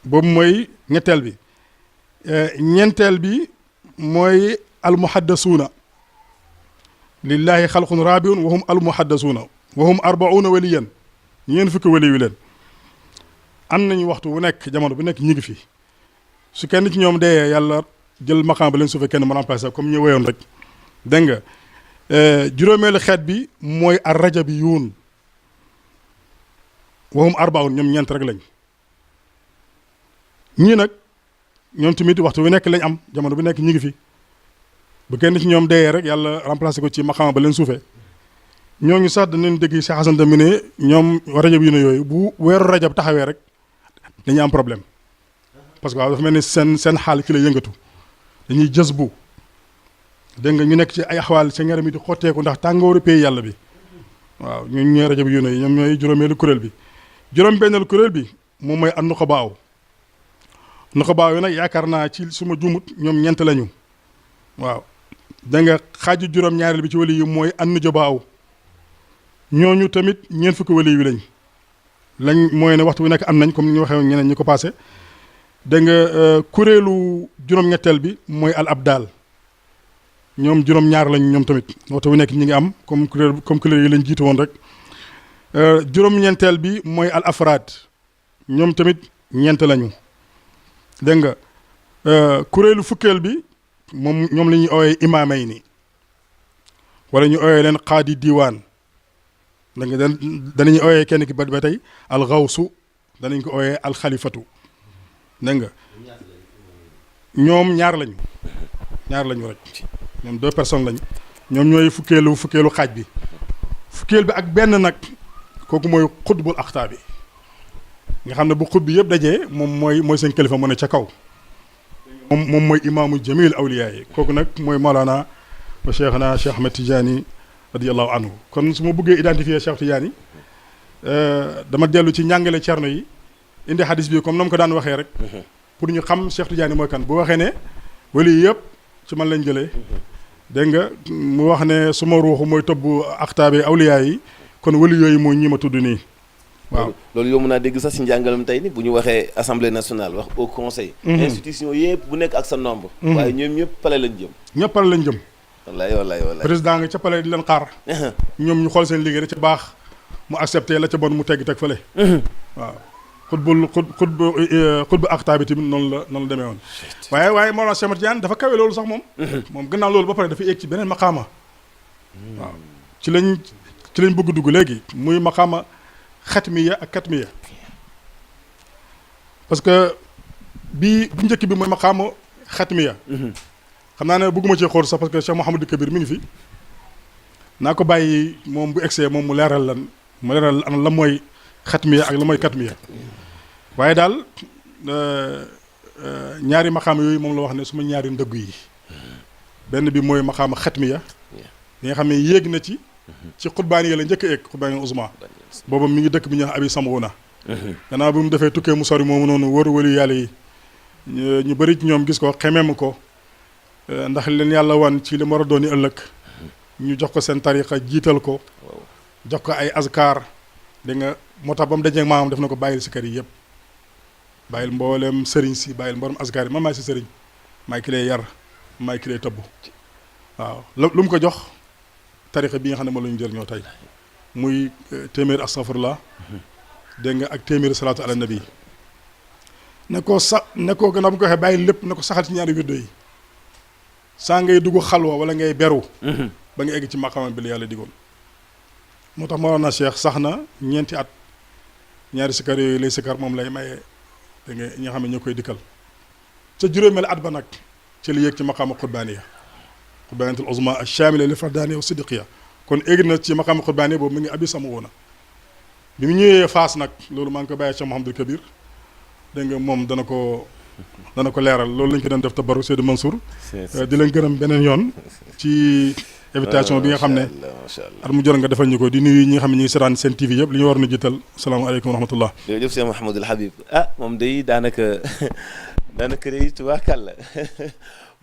Speaker 5: boobu mooy ñetteel bi ñeenteel bi mooy almuhaddasuuna lillahi xalqun rabiun wa hum almuhaddasuuna wa hum 40 waliyan 40 wali yu leen am nañu waxtu bu nekk jamono bu nekk ñi ngi fi su kenn ci ñoom deyee yàlla jël maqaama ba leen suufee kenn mu remplacé comme ñu woyoon rek dégg nga juróomeelu xeet bi mooy ar rajabiyuun wahum 40 ñoom 4 rek lañ ñii nag ñoom tamit waxtu bu nekk lañ am jamono bu nekk ñi ngi fi bu kenn ci ñoom deyee rek yàlla remplacé ko ci maqaama ba leen suufee ñooñu sax danañ dégg Cheikh Hassan Deme ne ñoom rajab yu ne yooyu bu weeru rajab taxawee rek dañuy am problème parce que waaw dafa mel ni seen xaal ki la yëngatu dañuy jës bu dégg nga ñu nekk ci ay axwaal seen yaram yi di xotteeku ndax tàngooru pay yàlla bi waaw ñun ñooy rajab yu ne yi ñoom ñooy juróomeelu kuréel bi juróom-benneelu kuréel bi moom mooy an nuqabaaw yi nag yaakaar naa ci suma jumut ñoom 4 lañu waaw da nga xaaju juróom-ñaareel bi ci wali yi mooy an nujabaaw ñooñu tamit 40 wali yu lañ mooy ne waxtu bu nekk am nañ comme ni ñu waxee ñeneen ñi ko passé dégg nga kuréelu juróom-ñetteel bi mooy al abdal ñoom juróom-ñaar lañ ñoom tamit waxtu wu nekk ñi ngi am comme kuréel yi lañ jiitu woon rek juróom-ñeenteel bi mooy al afraad ñoom tamit ñeent lañu dégg nga kuréelu fukkeel bi moom ñoom la ñuy ooyee imaamay ni wala ñu ooyee leen qaadi diwaan dégg nga danañu ooyee kenn ki ba tey al xawsu danañ ko ooyee al xalifatu dégg nga ñoom ñaar lañu rek ñoom 2 personnes lañu ñoom ñooy fukkeelu xaaj bi fukkeel bi ak benn nag kooku mooy xutbul axtaa bi nga xam ne bu xut bi yëpp dajee moom mooy seen kilifa mu ne ca kaw moom mooy imaamu jamil awliyaa yi kooku nag mooy Mawlana wa Cheikhna Cheikh Ahmed Tidiane radiyallahu anhu kon su ma bëggee identifier Cheikh Tidiane dama dellu ci njàngale cerno yi indi hadis bi comme na mu ko daan waxee rek pour ñu xam Cheikh Tidiane mooy kan bu waxee ne wali yëpp ci man lañ jëlee dégg nga mu wax ne suma ruuxu mooy tëbb axtaabe awliyaa yi kon wali yooyu mooy ñi ma tudd nii waaw
Speaker 2: loolu yomb naa dégg sax si njàngalam tey ni bu ñu waxee assemblée nationale wax au conseil institution yëpp bu nekk ak sa nombre waaye ñoom ñëpp pale lañ jëm wallaay président nga ca pale di leen xaar ñoom ñu xool seen liggéey da ca baax mu accepté la ca bon mu tegg teg fële waaw xutbu axtaa bi tamit noonu la demee woon waaye Mawlana Cheikh Ahmed Tidiane dafa kawe loolu sax moom gannaaw loolu ba pare dafa yéeg ci beneen maqaama waaw ci lañ bëgg dugg léegi muy maqaama xatmiya ak katmiya parce que bu njëkk bi mooy maqaama xatmiya xam naa ne bëgguma ci xool sax parce que Cheikh Mouhamadou Kabir mi ngi fi naa ko bàyyi moom bu egsee moom mu leeral ana la mooy xatmiya ak la mooy katmiya waaye daal ñaari maqaama yooyu moom la wax ne suma ñaari ndëggu yi benn bi mooy maqaama xatmiya bi nga xam ne yéeg na ci xutbaani yi la njëkk a eeg xutbaani uzma booba mi ngi dëkk bi ñuy wax abi samuna gannaaw bi mu defee tukkee mu sori moomu noonu wër wali yàlla yi ñu bëri ci ñoom gis ko xemeem ko ndax leen yàlla wan ci li mu war a dooni ëllëg ñu jox ko seen tariqa jiital ko jox ko ay azkar dégg nga moo tax ba mu dajeeg maamam def na ko bàyyil si kër yi yëpp bàyyil mboolem sëriñ si bàyyil mboolem azkar yi man maay si sëriñ maay ki lay yar maay ki lay tëbb waaw lu mu ko jox tariqa bi nga xam ne moom la ñu jël tey muy téeméer astafurlah dégg nga ak téeméeri salaatu ala nabi ne ko gannaaw bu ko waxee bàyyi lépp ne ko saxal ci ñaari wirdo yi saa ngay dugg xalwa wala ngay beru ba nga egg ci maqaama bi la yàlla digoon moo tax Mawlana Cheikh sax na ñeenti at ñaari sikar yooyu lay sikar moom lay maye da nga ñi nga xam ne ñoo koy dikkal ca juróomeel at ba nag ci li yéeg ci maqaama xutbaaniya xutbaaniyatul uzma ash-shamila li fardaaniya wa siddiqiya kon egg na ci maqaama xutbaaniya boobu mi ngi abi sama woona bi mu ñëwee Faas nag loolu maa ngi ko bàyyi Cheikh Mouhamadou Kabir dégg nga moom dana ko leeral loolu lañ ko doon def tabaru Seydou Mansour di leen gërëm beneen yoon ci invitation bi nga xam ne at mu jot nga defal ñu ko di nuyu ñi nga xam ne ñu ngi seetaan seen TV yëpp li ñu war na jiital salaamaaleykum wa rahmatullah jërëjëf Cheikh Mouhamadul Habib moom day daanaka day tubaarkàlla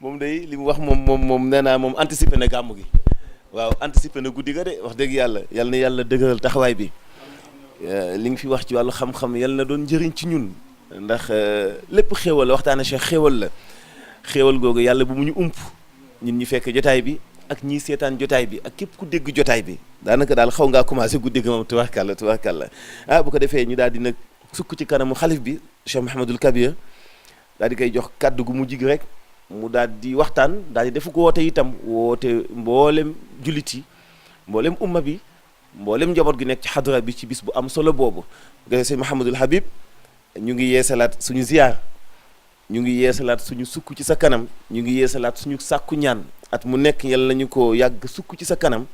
Speaker 2: moom day li mu wax moom nee naa moom anticipé na gàmmu gi waaw anticipé na guddi ga de wax dëgg yàlla na yàlla dëgëral taxawaay bi li nga fi wax ci wàllu xam-xam yal na doon njëriñ ci ñun ndax lépp xéewal la waxtaane Cheikh xéewal la xéewal googu yàlla bu mu ñu ump ñun ñi fekk jotaay bi ak ñiy seetaan jotaay bi ak képp ku dégg jotaay bi daanaka daal xaw ngaa commencé guddi gi moom tubaarkàlla bu ko defee ñu daal di nag sukk ci kanamu xalif bi Cheikh Mouhamadul Kabir daal di koy jox kàddu gu mujj gi rek mu daal di waxtaan daal di defu ko woote itam woote mboolem jullit yi mboolem umma bi mboolem njaboot gi nekk ci xadra bi ci bis bu am solo boobu ga sëñ Mouhamadul Habib ñu ngi yeesalaat suñu ziyaar ñu ngi yeesalaat suñu sukk ci sa kanam ñu ngi yeesalaat suñu sàkku ñaan at mu nekk yal nañu ko yàgg sukk ci sa kanam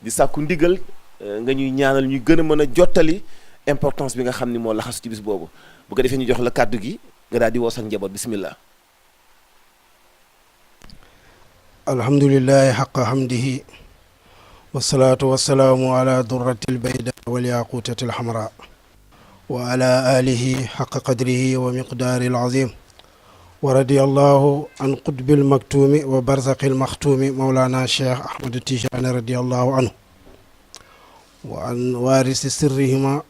Speaker 2: di sàkku ndigal nga ñuy ñaanal ñuy gën a mën a jottali importance bi nga xam ni moo laxasu ci bis boobu bu ko defee ñu jox la kàddu gi nga daal di woo sax njaboot bismillah
Speaker 6: alhamdulillahi xaqa hamdihi wasalaatu wasalaamu ala durrati albayda walyaqutati alxamra wa ala alihi xaqa qadrihi wa miqdaari alazim wa radi allahu an qutbi almaktuumi wa barzaqi almaxtuumi mawlana cheikh ahmad tijaani radi allahu anhu wa an waarisi sirrihima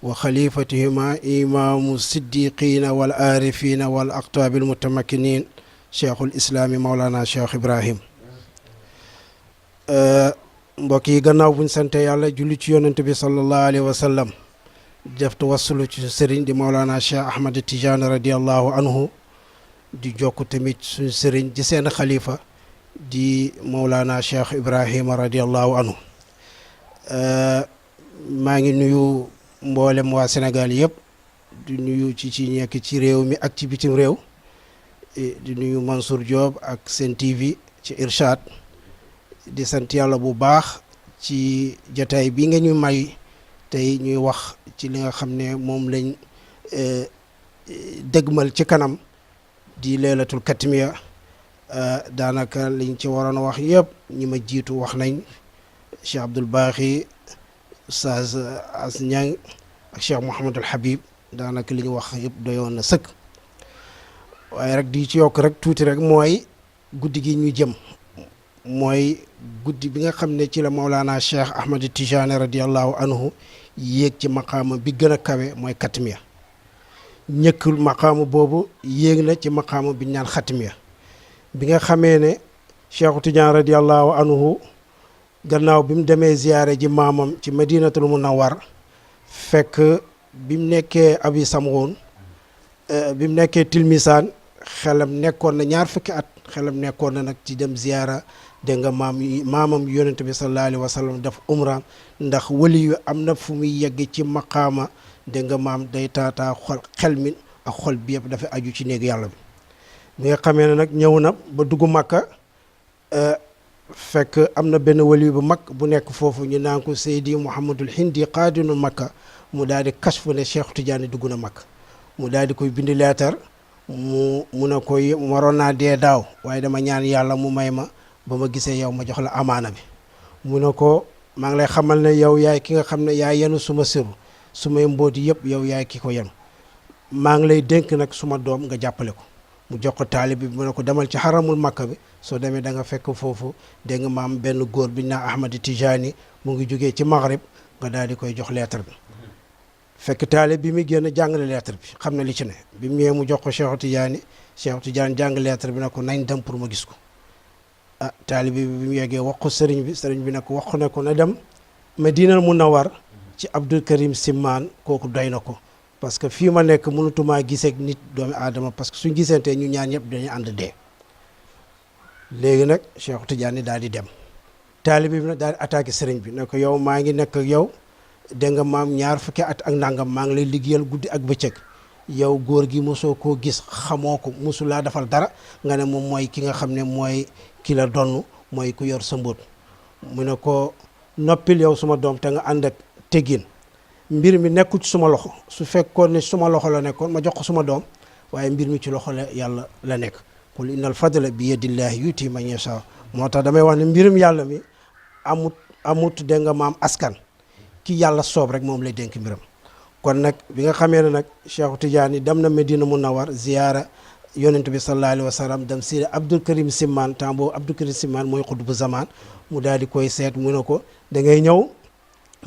Speaker 6: wa xalifatihima imaamu siddiqina wal aarifina wal aqtaabi almutamakkinin cheikhul islaami Mawlana Cheikh Ibrahim. mbokk yi gannaaw buñ sante yàlla julli ci yonent bi sallallahu alayhi wa sallam def tawassulu ci sëriñ di Mawlana Cheikh Ahmad Tidiane radiallahu anhu di jokk tamit suñu sëriñ di seen xalifa di Mawlana Cheikh Ibrahima radiallahu anhu. maa ngi nuyu mboolem waa Sénégal yëpp di nuyu ci nekk ci réew mi ak ci bitim réew di nuyu Mansour Diop ak Sen TV ci Irshad di sant yàlla bu baax ci jataay bi nga ñu may tey ñuy wax ci li nga xam ne moom lañ dëgmal ci kanam di leelatul katmiya. daanaka liñ ci waroon a wax yëpp ñi ma jiitu wax nañ Cheikh Abdoul Baaxi Oustaz As Ñang ak Cheikh Mouhamadul Habib daanaka li ñu wax yëpp doyoon na sëkk waaye rek di ci yokk rek tuuti rek mooy guddi gi ñu jëm mooy guddi bi nga xam ne ci la Mawlana Cheikh Ahmad Tijani radiallahu anhu yéeg ci maqaama bi gën a kawe mooy katmiya. ñëkkul maqaama boobu yéeg na ci maqaama bi ñu naan xatmiya bi nga xamee ne Cheikh Tidiane radiallahu anhu gannaaw bi mu demee ziyaare ji maamam ci madinatul munawwar fekk bi mu nekkee abi samroon bi mu nekkee tilmisaan xelam nekkoon na 20 at xelam nekkoon na nag ci dem ziyaara dégg nga maamam yonent bi sallallahu alayhi wa sallam def umra ndax wali yu am na fu muy yegg ci maqaama dégg nga maam day taataa xel mi ak xol bi yëpp dafa aju ci néeg yàlla bi nga xamee ne nag ñëw na ba dugg Makka fekk am na benn wali bu mag bu nekk foofu ñu naan ko Seydi Mouhamadul Hindi qaadinu Makka mu daal di kashfu ne Cheikh Tidiane dugg na Makka mu daal di koy bind leetar mu ne koy waroon naa dee daaw waaye dama ñaan yàlla mu may ma ba ma gisee yow ma jox la amaana bi mu ne ko maa ngi lay xamal ne yow yaay ki nga xam ne yaay yenu suma siru sumay mbooti yëpp yow yaay ki ko yenu maa ngi lay dénk nag suma doom nga jàppale ko mu jox ko taalib bi mu ne ko demal ci xaramul Makka bi soo demee da nga fekk foofu dégg nga maam benn góor bi ñu naan Ahmad Tijani mu ngi jógee ci Maghrib nga daal di koy jox lettre bi fekk taalib bi muy génn jàngale lettre bi xam na li ci ne bi mu ñëwee mu jox ko Cheikh Tidiane jàng lettre bi ne ko nañ dem pour ma gis ko taalib bi mu yeggee wax ko sëriñ bi ne ko wax ne ko na dem Madinal Munawwar ci Abdul Karim Simmaan kooku doy na ko parce que fii ma nekk mënutumaa giseeg nit doomi aadama parce que suñ gisantee ñu ñaan ñëpp dañuy ànd dee léegi nag Cheikh Tidiane daal di dem taalibe bi nag daal di attaqué sëriñ bi ne ko yow maa ngi nekk ak yow dégg nga maam 20 fukki at ak nangam maa ngi lay liggéeyal guddi ak bëccëg yow góor gi mosoo koo gis xamoo ko mosu laa defal dara nga ne moom mooy ki nga xam ne mooy ki la donn mooy ku yor sa mbóot mu ne ko noppil yow suma doom te nga ànd ak teggin mbir mi nekkul ci suma loxo su fekkoon ne suma loxo la nekkoon ma jox ko suma doom waaye mbir mi ci loxo la yàlla la nekk qul innal fadla bi yadillahi yuti man yasha moo tax damay wax ne mbirum yàlla mi amut dégg nga maam askan ki yàlla soob rek moom lay dénk mbiram kon nag bi nga xamee ne nag Cheikh Tidiane dem na Medina Munawwar ziyaara yonent bi sallallahu alayhi wa sallam dem si Abdul Karim Simmaan temps boobu Abdul Karim Simmaan mooy xutbu zaman mu daal di koy seet mu ne ko da ngay ñëw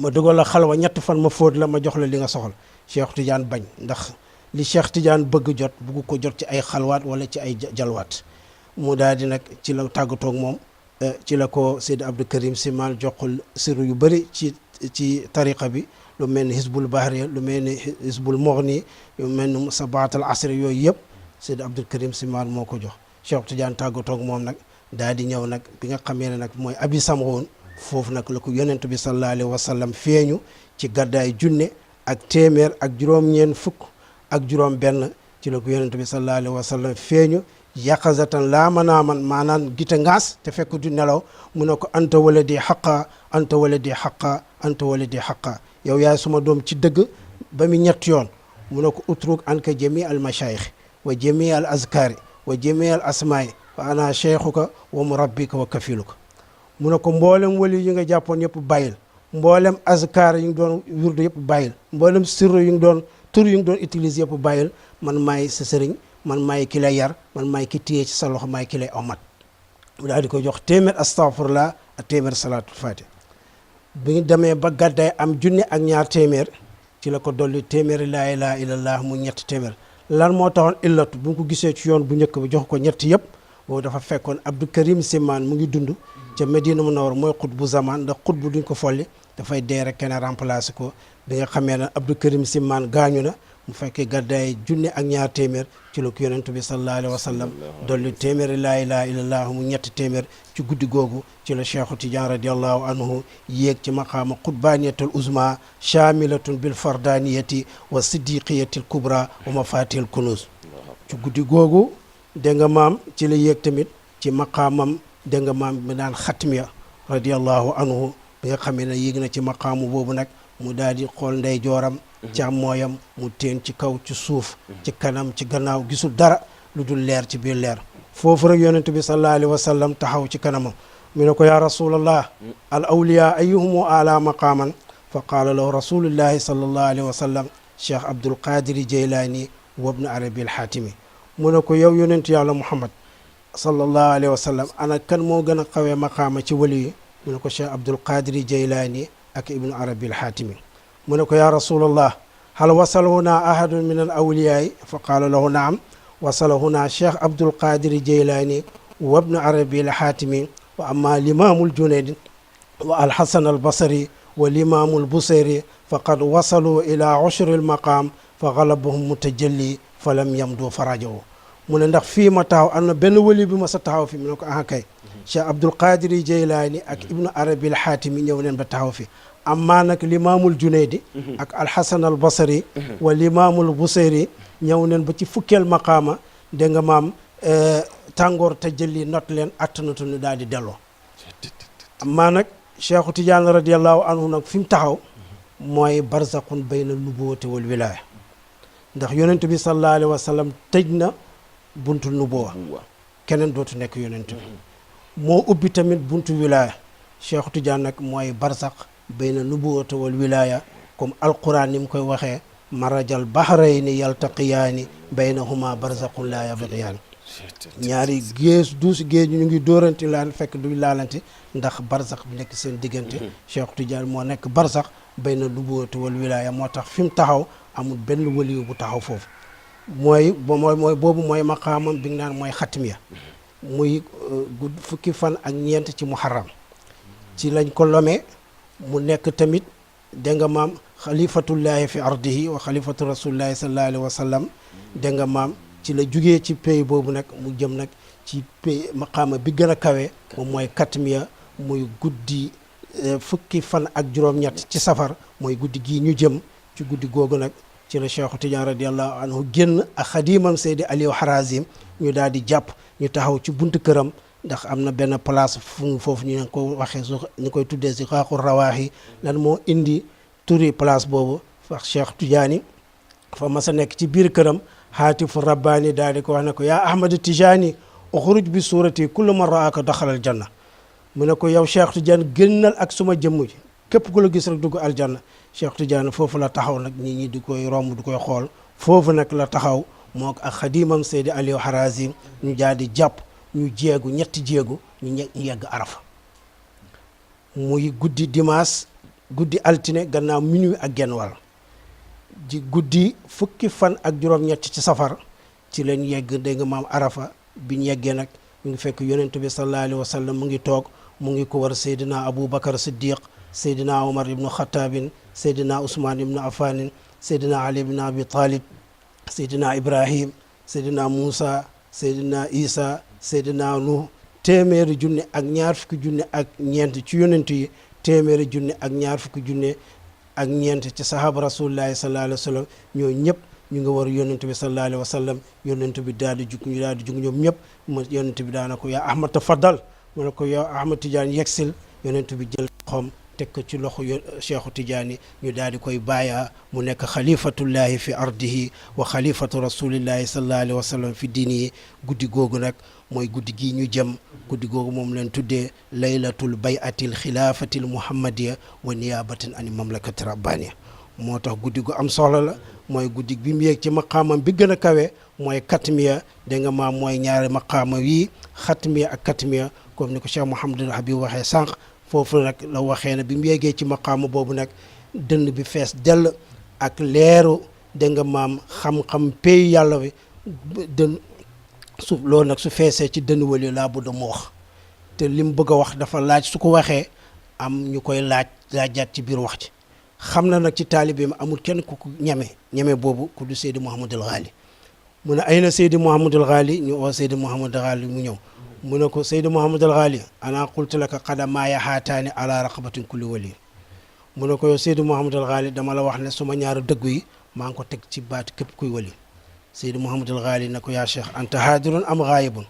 Speaker 6: ma dugal la xalwa 3 fan ma fóot la ma jox la li nga soxla Cheikh Tidiane bañ ndax li Cheikh Tidiane bëgg jot bëgg ko jot ci ay xalwaat wala ci ay jalwaat mu daal di nag ci la tàggatoo ak moom ci la ko Seydi Abdou Karim Simmaan joxul siru yu bëri ci tariqa bi lu mel ni Hizbul Bahri lu mel ni Hizbul Mughni lu mel ni Sabaatal Asri yooyu yëpp Seydi Abdou Karim Simmaan moo ko jox Cheikh Tidiane tàggatoo ak moom nag daal di ñëw nag bi nga xamee ne nag mooy abi samroon foofu nag la ko yonent bi sallallahu alayhi wa sallam feeñu ci gàddaay junne ak téeméer ak juróom-ñeent fukk ak juróom-benn ci la ko yonent bi sallallahu alayhi wa sallam feeñu yaqazatan laa manaaman maanaan gite ngaas te fekk du nelaw mu ne ko anta waladi xaqa anta waladi xaqa anta waladi xaqa yow yaay suma doom ci dëgg ba mu 3 yoon mu ne ko utruk anka jami al mashayikh wa jami al azkari wa jami al asmaai wa ana cheikhuka wa murabbika wa kafiluka mu ne ko mboolem wali yi nga jàppoon yëpp bàyyil mboolem azkar yi nga doon wirdu yëpp bàyyil mboolem sirru yi nga doon tur yi nga doon utiliser yëpp bàyyil man maay sa sëriñ man maay ki lay yar man maay ki téye ci sa loxo maay ki lay omat mu daal di ko jox 100 astaghfirullah ak 100 salaatul fatih bi ñu demee ba gàddaay am 100 ak 200 ci la ko dolli téeméeri laa ilaha illallah mu ñetti téeméer. lan moo taxoon illatu bu ko gisee ci yoon bu njëkk ba jox ko ñetti yëpp boobu dafa fekkoon Abdou Karim Simaan mu ngi dund ca Medina Munawwara mooy xut bu zaman ndax xut bu duñ ko folli dafay dee rek kenn remplacé ko bi nga xamee ne Abdou Karim Simaan gaañu na mu fekkee gàddaay junne ak ñaar téeméer ci la ko yonent bi sallallahu alayhi wa sallam dolli téeméeri laa ilaha illallah mu ñetti téeméer ci guddi googu ci la Cheikhu Tidiane radiallahu anhu yéeg ci maqaama qutbaniyatul uzma shamilatun bil fardaniyati wa siddiqiyatil kubra wa mafatihil kunuz ci guddi googu dégg nga maam ci la yéeg tamit ci maqaamam dégg nga maam bi naan xatmiya radiallahu anhu bi nga xamee ne yéeg na ci maqaamu boobu nag mu daal di xool ndey jooram càmmooyam mu teen ci kaw ci suuf ci kanam ci gannaaw gisul dara lu dul leer ci biir leer foofu rek yonent bi sallallahu alayhi wa sallam taxaw ci kanamam mu ne ko yaa rasulallah al awliya ayyuhumu ala maqaaman fa qaala lahu rasulullahi sallallahu alayhi wa sallam cheikh abdul qadiri jeylaani wa ibnu arabi al xaatimi mu ne ko yow yonent yàlla muhammad sallallahu alayhi wa sallam ana kan moo gën a xawee maqaama ci wali yi mu ne ko cheikh abdul qadiri jeylaani ak ibnu arabi al xaatimi mu ne ko yaa rasulallah hal wasala huna ahadun min al awliyaai fa qaala lahu naam wasala huna cheikh abdul qadiri jeylaani wa ibnu arabi al xaatimi wa amma limaamul junayd wa alxasan albasari wa limaamul busayri faqad wasalu ila ushri almaqaam fa galabahum mutajalli fa lam yamdu farajahu mu ne ndax fii ma taxaw am na benn wali bi ma sa taxaw fi mu ne ko aha kay cheikh abdul qadiri jeylaani ak ibnu arabi al xaatimi ñëw neen ba taxaw fi amma nag limaamul junaydi ak alxasan al basari wa limaamul busayri ñëw neen ba ci fukkeel maqaama dégg nga maam tàngoor te jëli not leen attanatuñu daal di delloo amma nag cheikhu tidiane radiallahu anhu nag fi mu taxaw mooy barzaqun bayna nubuwati wal wilaya ndax yonent bi sallallahu alayhi wa sallam tëj na buntu nubuwa keneen dootu nekk yonent bi moo ubbi tamit buntu wilaya cheikhu tidiane nag mooy barzaq bayna nubuwati wal wilaya comme alquran ni mu koy waxee marajal bahrayni yaltaqiyaani baynahuma barzaqun la yabghiyaani ñaari géej duusi géej ñu ngi dóorante laan fekk duñ laalante ndax barsax bi nekk seen diggante Cheikh Tidiane moo nekk barsax bayna nubuwwati wal wilaya moo tax fi mu taxaw amul benn waliyu bu taxaw foofu mooy boobu mooy maqaamam bi nga naan mooy xatmiya muy gudd fukki fan ak ñeent ci muharram ci lañ ko lomee mu nekk tamit dégg nga maam xalifatullahi fi ardihi wa xalifatu rasulillahi sallallahu alayhi wa sallam dégg nga maam ci la jugee ci pays boobu nag mu jëm nag ci pays maqaama bi gën a kawe moom mooy katmiya muy guddi fukki fan ak juróom-ñett ci safar mooy guddi gii ñu jëm ci guddi googu nag ci la Cheikh Tidiane radiallahu anhu génn ak xadimam Seydi Aliou Harazim ñu daal di jàpp ñu taxaw ci buntu këram ndax am na benn place foofu ñu ko waxee su ñu koy tuddee si xaaxul rawaaxi lan moo indi turi place boobu fa Cheikh Tidiane fa mas a nekk ci biir këram haatifu rabbaani daal di ko wax ne ko yaa ahmad tijani uxruj bi suurati kullu man raaka daxalal janna mu ne ko yow Cheikh Tidiane génnal ak suma jëmm ji képp ku la gis rek dugg aljanna Cheikh Tidiane foofu la taxaw nag nit ñi di koy romb di koy xool foofu nag la taxaw moo ak xadimam Seydi Aliou Harazim ñu daal di jàpp ñu jéegu ñetti jéegu ñu yegg arafa muy guddi dimanche guddi altine gannaaw minuit ak genn wàll ji guddi fukki fan ak juróom-ñett ci safar ci leen yegg dégg nga maam arafa biñ yeggee nag ñu ngi fekk yonent bi sallallahu alayhi wa sallam mu ngi toog mu ngi ko war Seydina Aboubacar Siddiq Seydina Omar ibnu Xataabin Seydina Ousmane ibnu Affanin Seydina Ali ibnu Abi Talib Seydina Ibrahim Seydina Moussa Seydina Isa Seydina Nuh téeméeri junne ak ñaar fukki junne ak ñeent ci yonent yi téeméeri junne ak ñaar fukki junne ak ñeent ci sahaba rasulillahi sallallahu alayhi wa sallam ñoo ñëpp ñu nga war yonent bi sallallahu alayhi wa sallam yonent bi daal di jug ñu daal di jug ñoom ñëpp mu yonent bi daana ko yaa ahmad tafaddal mu ne ko yow ahmad Tidiane yegsil yonent bi jël xom teg ko ci loxo Cheikhu Tidiane ñu daal di koy bàyyaa mu nekk xalifatullahi fi ardihi wa xalifatu rasulillahi sallallahu alayhi wa sallam fi diini yi guddi googu nag mooy guddi gii ñu jëm guddi googu moom leen tuddee laylatul bayatil xilaafatil muhammadiya wa niyabatin ani mamlakati rabbaniya moo tax guddi gu am solo la mooy guddi bi mu yéeg ci maqaamam bi gën a kawe mooy katmiya da nga maam mooy ñaari maqaama yi xatmiya ak katmiya comme ni ko Cheikh Mouhamadul Habib waxee sànq foofu nag la waxee ne bi mu yéegee ci maqaama boobu nag dënn bi fees dell ak leeru dégg nga maam xam-xam pay yàlla bi dën su loolu nag su feesee ci dënn wali laa budda mu wax te li mu bëgg a wax dafa laaj su ko waxee am ñu koy laajaat ci biir wax ci xam na nag ci taalibe mi amul kenn ku ñeme boobu ku du Seydi Mouhamadul Ghali mu ne ay na Seydi Mouhamadul Ghali ñu oo Seydi Mouhamadul Ghali mu ñëw mu ne ko Seydi Mouhamadul Ghali ana qultu laka qadamaaya haataani ala raqabatin kulli wali mu ne ko yow Seydi Mouhamadul Ghali dama la wax ne suma ñaari dëggu yi maa ngi ko teg ci baat képp kuy wali Seydi Mouhamadul Ghali ne ko yaa cheikh anta haadirun am ghaayibun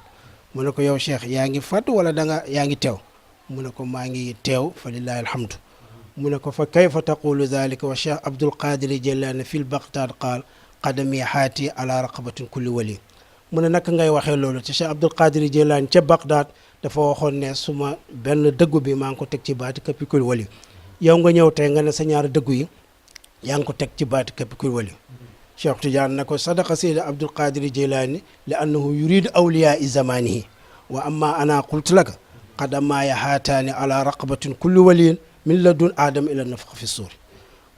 Speaker 6: mu ne ko yow cheikh yaa ngi fàttu wala yaa ngi teew mu ne ko maa ngi teew fa lillahi alhamdu mu ne ko fa kayfa taqulu dhalika wa cheikh Abdul Qadir Jilani fil Baghdad qaal qadami haati ala raqabatin kulli wali mu ne naka ngay waxee loolu te cheikh Abdul Qadir Jilani ca Baghdad dafa waxoon ne suma benn dëggu bi maa ngi ko teg ci baati képp kuy wali yow nga ñëw tey nga ne sa ñaari dëggu yi yaa ngi ko teg ci baati képp kuy wali Cheikh Tidiane na ko sadaqa Seydi Abdul Qadir Jilani li annahu yuridu awliyaa zamanihi wa amma ana qultu laka qadamaaya haataani ala raqabatin kulli waliyin min ladun aadama ila nafxa fi suuri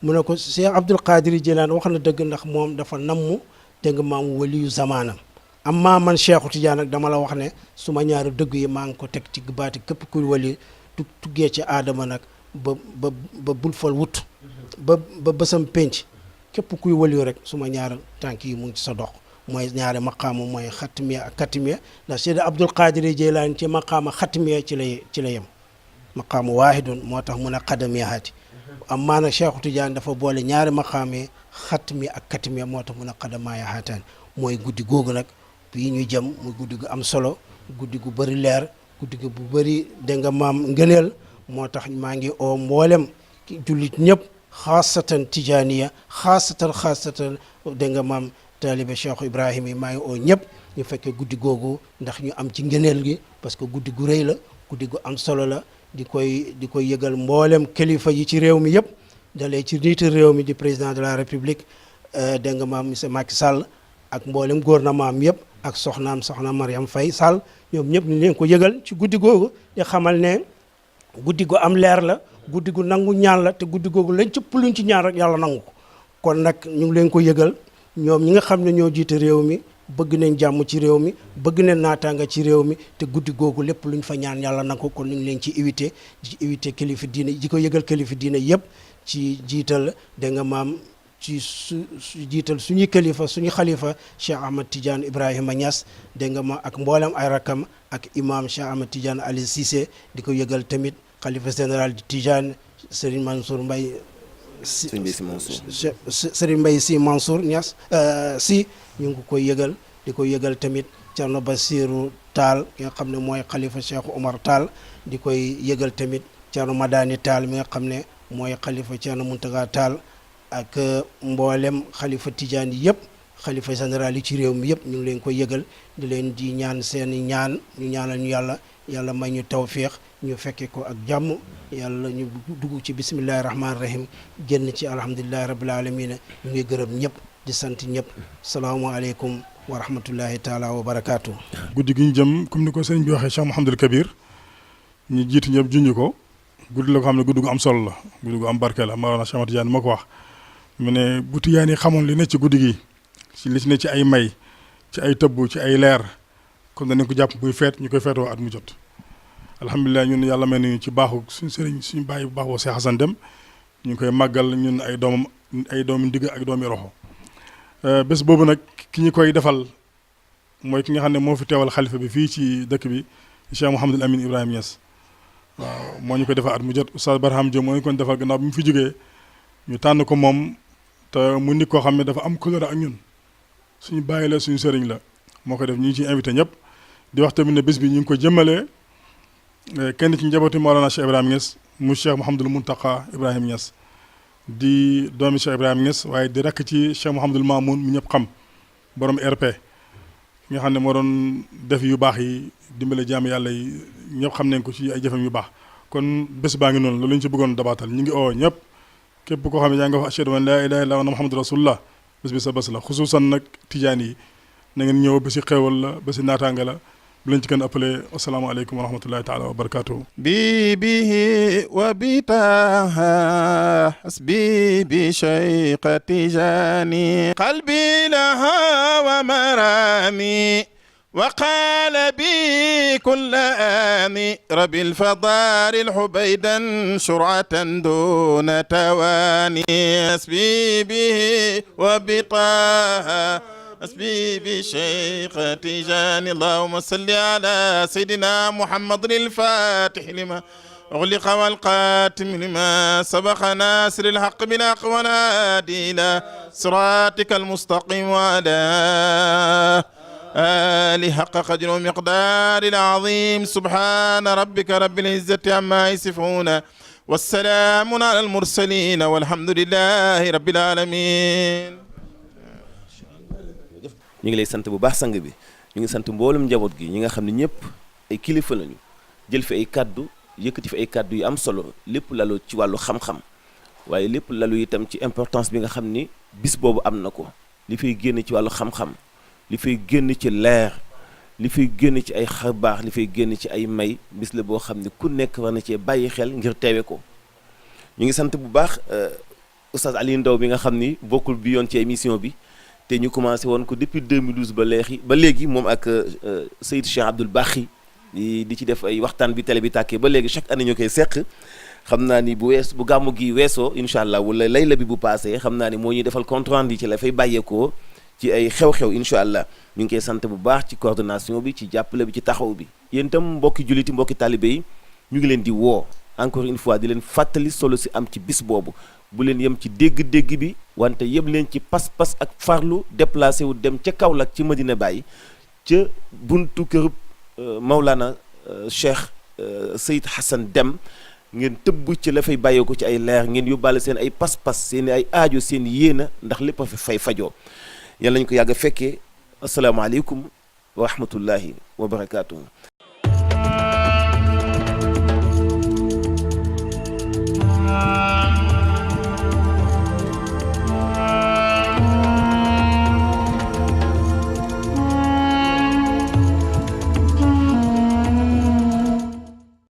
Speaker 6: mu ne ko Cheikh Abdul Qadir Jilani wax na dëgg ndax moom dafa namm dégg nga maam waliyu zamaanam amma man Cheikh Tidiane nag dama la wax ne suma ñaari dëgg yi maa ngi ko teg ci baati képp kuy wali tuggee ci aadama nag ba bul fal wut ba bësam penc képp kuy waliyu rek suma ñaari tànk yi mu ngi ci sa dox mooy ñaari maqaama mooy xatmiya ak katmiya ndax Seydi Abdul Qadir Jilani ci maqaama xatmiya ci la yem maqaama waahidun moo tax mu ne xadamiya haati amma nag Cheikh Tidiane dafa boole ñaari maqaame xatmiya ak katmiya moo tax mu ne xadamaaya haataan mooy guddi googu nag bii ñu jëm muy guddi gu am solo guddi gu bëri leer guddi gu bu bëri dégg nga maam ngëneel moo tax maa ngi oo mboolem jullit ñëpp xaasatan tijaaniya xaasatan dégg nga maam taalibe Cheikh Ibrahima yi maa ngi oo ñëpp ñu fekkee guddi googu ndax ñu am ci ngëneel gi parce que guddi gu rëy la guddi gu am solo la di koy yëgal mboolem kilifa yi ci réew mi yëpp dalee ci njiitu réew mi di président de la république dégg nga maam monsieur Macky Sall ak mboolem gouvernement am yëpp ak soxna Mariam Faye Sall ñoom ñëpp ñu leen ko yëgal ci guddi googu di xamal ne guddi gu am leer la guddi gu nangu ñaan la te guddi googu lañ cëpp luñ ci ñaan rek yàlla nangu ko kon nag ñu ngi leen ko yëgal ñoom ñi nga xam ne ñoo jiite réew mi bëgg nañ jàmm ci réew mi bëgg nañ naataanga ci réew mi te guddi googu lépp luñ fa ñaan yàlla nangu ko kon ñu ngi leen ci éviter kilifa diine di ko yëgal kilifa diine yëpp ci jiital da nga maam ci jiital suñuy kilifa suñu xalifa Cheikh Ahmad Tidiane Ibrahima Niass dégg nga ma ak mboolem ay rakam ak imam Cheikh Ahmad Tidiane Ali Cissé di ko yëgal tamit xalifa général di Tidiane Serigne Mansour Mbaye Serigne Mbaye Sy Mansour Niass si ñu ngi koy yëgal di ko yëgal tamit Thierno Bassirou Tall ki nga xam ne mooy xalifa Cheikh Omar Tall di koy yëgal tamit Thierno Madani Tall mi nga xam ne mooy xalifa Thierno Mountaga Tall ak mboolem xalifa Tidiane yi yëpp xalifa général yi ci réew mi yëpp ñu ngi leen ko yëgal di leen di ñaan seeni ñaan ñu ñaanal ñu yàlla may ñu tawfiix ñu fekke ko ak jàmm yàlla ñu dugg ci bismillahi rahmaani rahim génn ci alhamdulillahi rabbil alamin ñu ngi gërëm ñëpp di sant ñëpp salaamaaleykum wa rahmatullahi taala wa barakaatu.
Speaker 5: guddi gi ñu jëm comme ni ko sëriñ bi waxee Cheikh Mouhamadul Kabir ñu jiitu ñëpp junj ko guddi la ko xam ne guddi gu am solo la guddi gu am barke la Mawlana Cheikh Ahmad Tidiane moo ko wax mu ne bu Tijaan yi xamoon li ne ci guddi gi ci li ci ne ci ay may ci ay tëbb ci ay leer kon danañ ko jàpp muy feet ñu koy feetoo at mu jot alhamdulilah ñun yàlla may nañu ci baaxu suñu sëriñ suñu bàyyi bu baax boo Cheikh Hassan Deme ñu ngi koy màggal ñun ay doomi ndigg ak doomi roxo bés boobu nag ki ñu koy defal mooy ki nga xam ne moo fi teewal xalifa bi fii ci dëkk bi Cheikh Mouhamadul Amin Ibrahima Niass waaw moo ñu koy defal at mu jot Oustaz Barham Diop moo ñu ko defal gannaaw bi mu fi jógee ñu tànn ko moom te mu nit koo xam ne dafa am couleur ak ñun suñu bàyyi la suñu sëriñ la moo ko def ñu ngi ciy invité ñëpp di wax tamit ne bés bi ñu ngi ko jëmmalee kenn ci njabootu Mawlana Cheikh Ibrahima Niass mu Cheikh Mouhamadul Mountakha Ibrahima Niass di doomi Cheikh Ibrahima Niass waaye di rakk ci Cheikh Mouhamadul Mamoun mu ñëpp xam borom RP nga xam ne moo doon def yu baax yi dimbale jaam yàlla yi ñëpp xam nañ ko ci ay jëfam yu baax kon bés baa ngi noonu loolu ñu ci bëggoon dabaatal ñu ngi oo ñëpp képp koo xam ne yaa nga wax ashhadu an laa ilaaha illallaah wa anna muhammadan rasulullah bés bi sa bés la xusuusan nag tijaan yi na ngeen ñëw bési xéewal la bési naataange la bu leen ci kenn appelé asalaamaaleykum wa rahmatullahi taala wa barakatuhu
Speaker 1: به وبتاها حسبي بشيخ تجاني قلبي لها ومرامي وقال بي كل آني ربي الفضار الحبيدا شرعة دون تواني حسبي به وبطاها حسبي بشيخ تجاني اللهم صل على سيدنا محمد الفاتح لما أغلق والقاتم لما سبق ناصر الحق بالحق ونادي إلى صراطك المستقيم وعلى آله حق قدر ومقدار العظيم سبحان ربك رب العزة عما يصفون والسلام على المرسلين والحمد لله رب العالمين.
Speaker 2: ñu ngi lay sant bu baax sang bi ñu ngi sant mboolum njaboot gi ñi nga xam ne ñëpp ay kilifa lañu jël fi ay kaddu yëkkati fi ay kaddu yu am solo lépp lalu ci wàllu xam-xam waaye lépp lalu itam ci importance bi nga xam ni bis boobu am na ko li fay génn ci wàllu xam-xam li fay génn ci leer li fay génn ci ay xarbaax li fay génn ci ay may bis la boo xam ne ku nekk war na cee bàyyi xel ngir teewe ko ñu ngi sant bu baax oustaz Aliou Ndao bi nga xam ni bokkul bi yoon ci émission bi te ñu commencé woon ko depuis 2012 ba léegi moom ak Seyd Cheikh Abdoul Bakhi di ci def ay waxtaan bi télé bi tàkkee ba léegi chaque année ñu koy seq xam naa ni bu gàmmu gi weesoo incha allah wala layla bi bu paasee xam naa ni moo ñuy defal compte rendu ci la fay bàyyeekoo ci ay xew-xew incha allah ñu ngi koy sant bu baax ci coordination bi ci jàppale bi ci taxaw bi. yéen itam mbokki julliti mbokki talibé yi ñu ngi leen di woo encore une fois di leen fàttali solo si am ci bis boobu bu leen yem ci dégg-dégg bi wante yem leen ci pas-pas ak farlu déplacé wu dem ca Kaolack ci Medina Baye ca buntu kër Maulana Cheikh Seyd Hassan Deme ngeen tëbb ci la fay bàyyee ko ci ay leer ngeen yóbbaale seen ay pas-pas seen ay aajo seen yéena ndax lépp a fi fay fajoo yàlla nañu ko yàgg a fekkee asalaamaaleykum wa rahmatullahi wa barakaatuhu.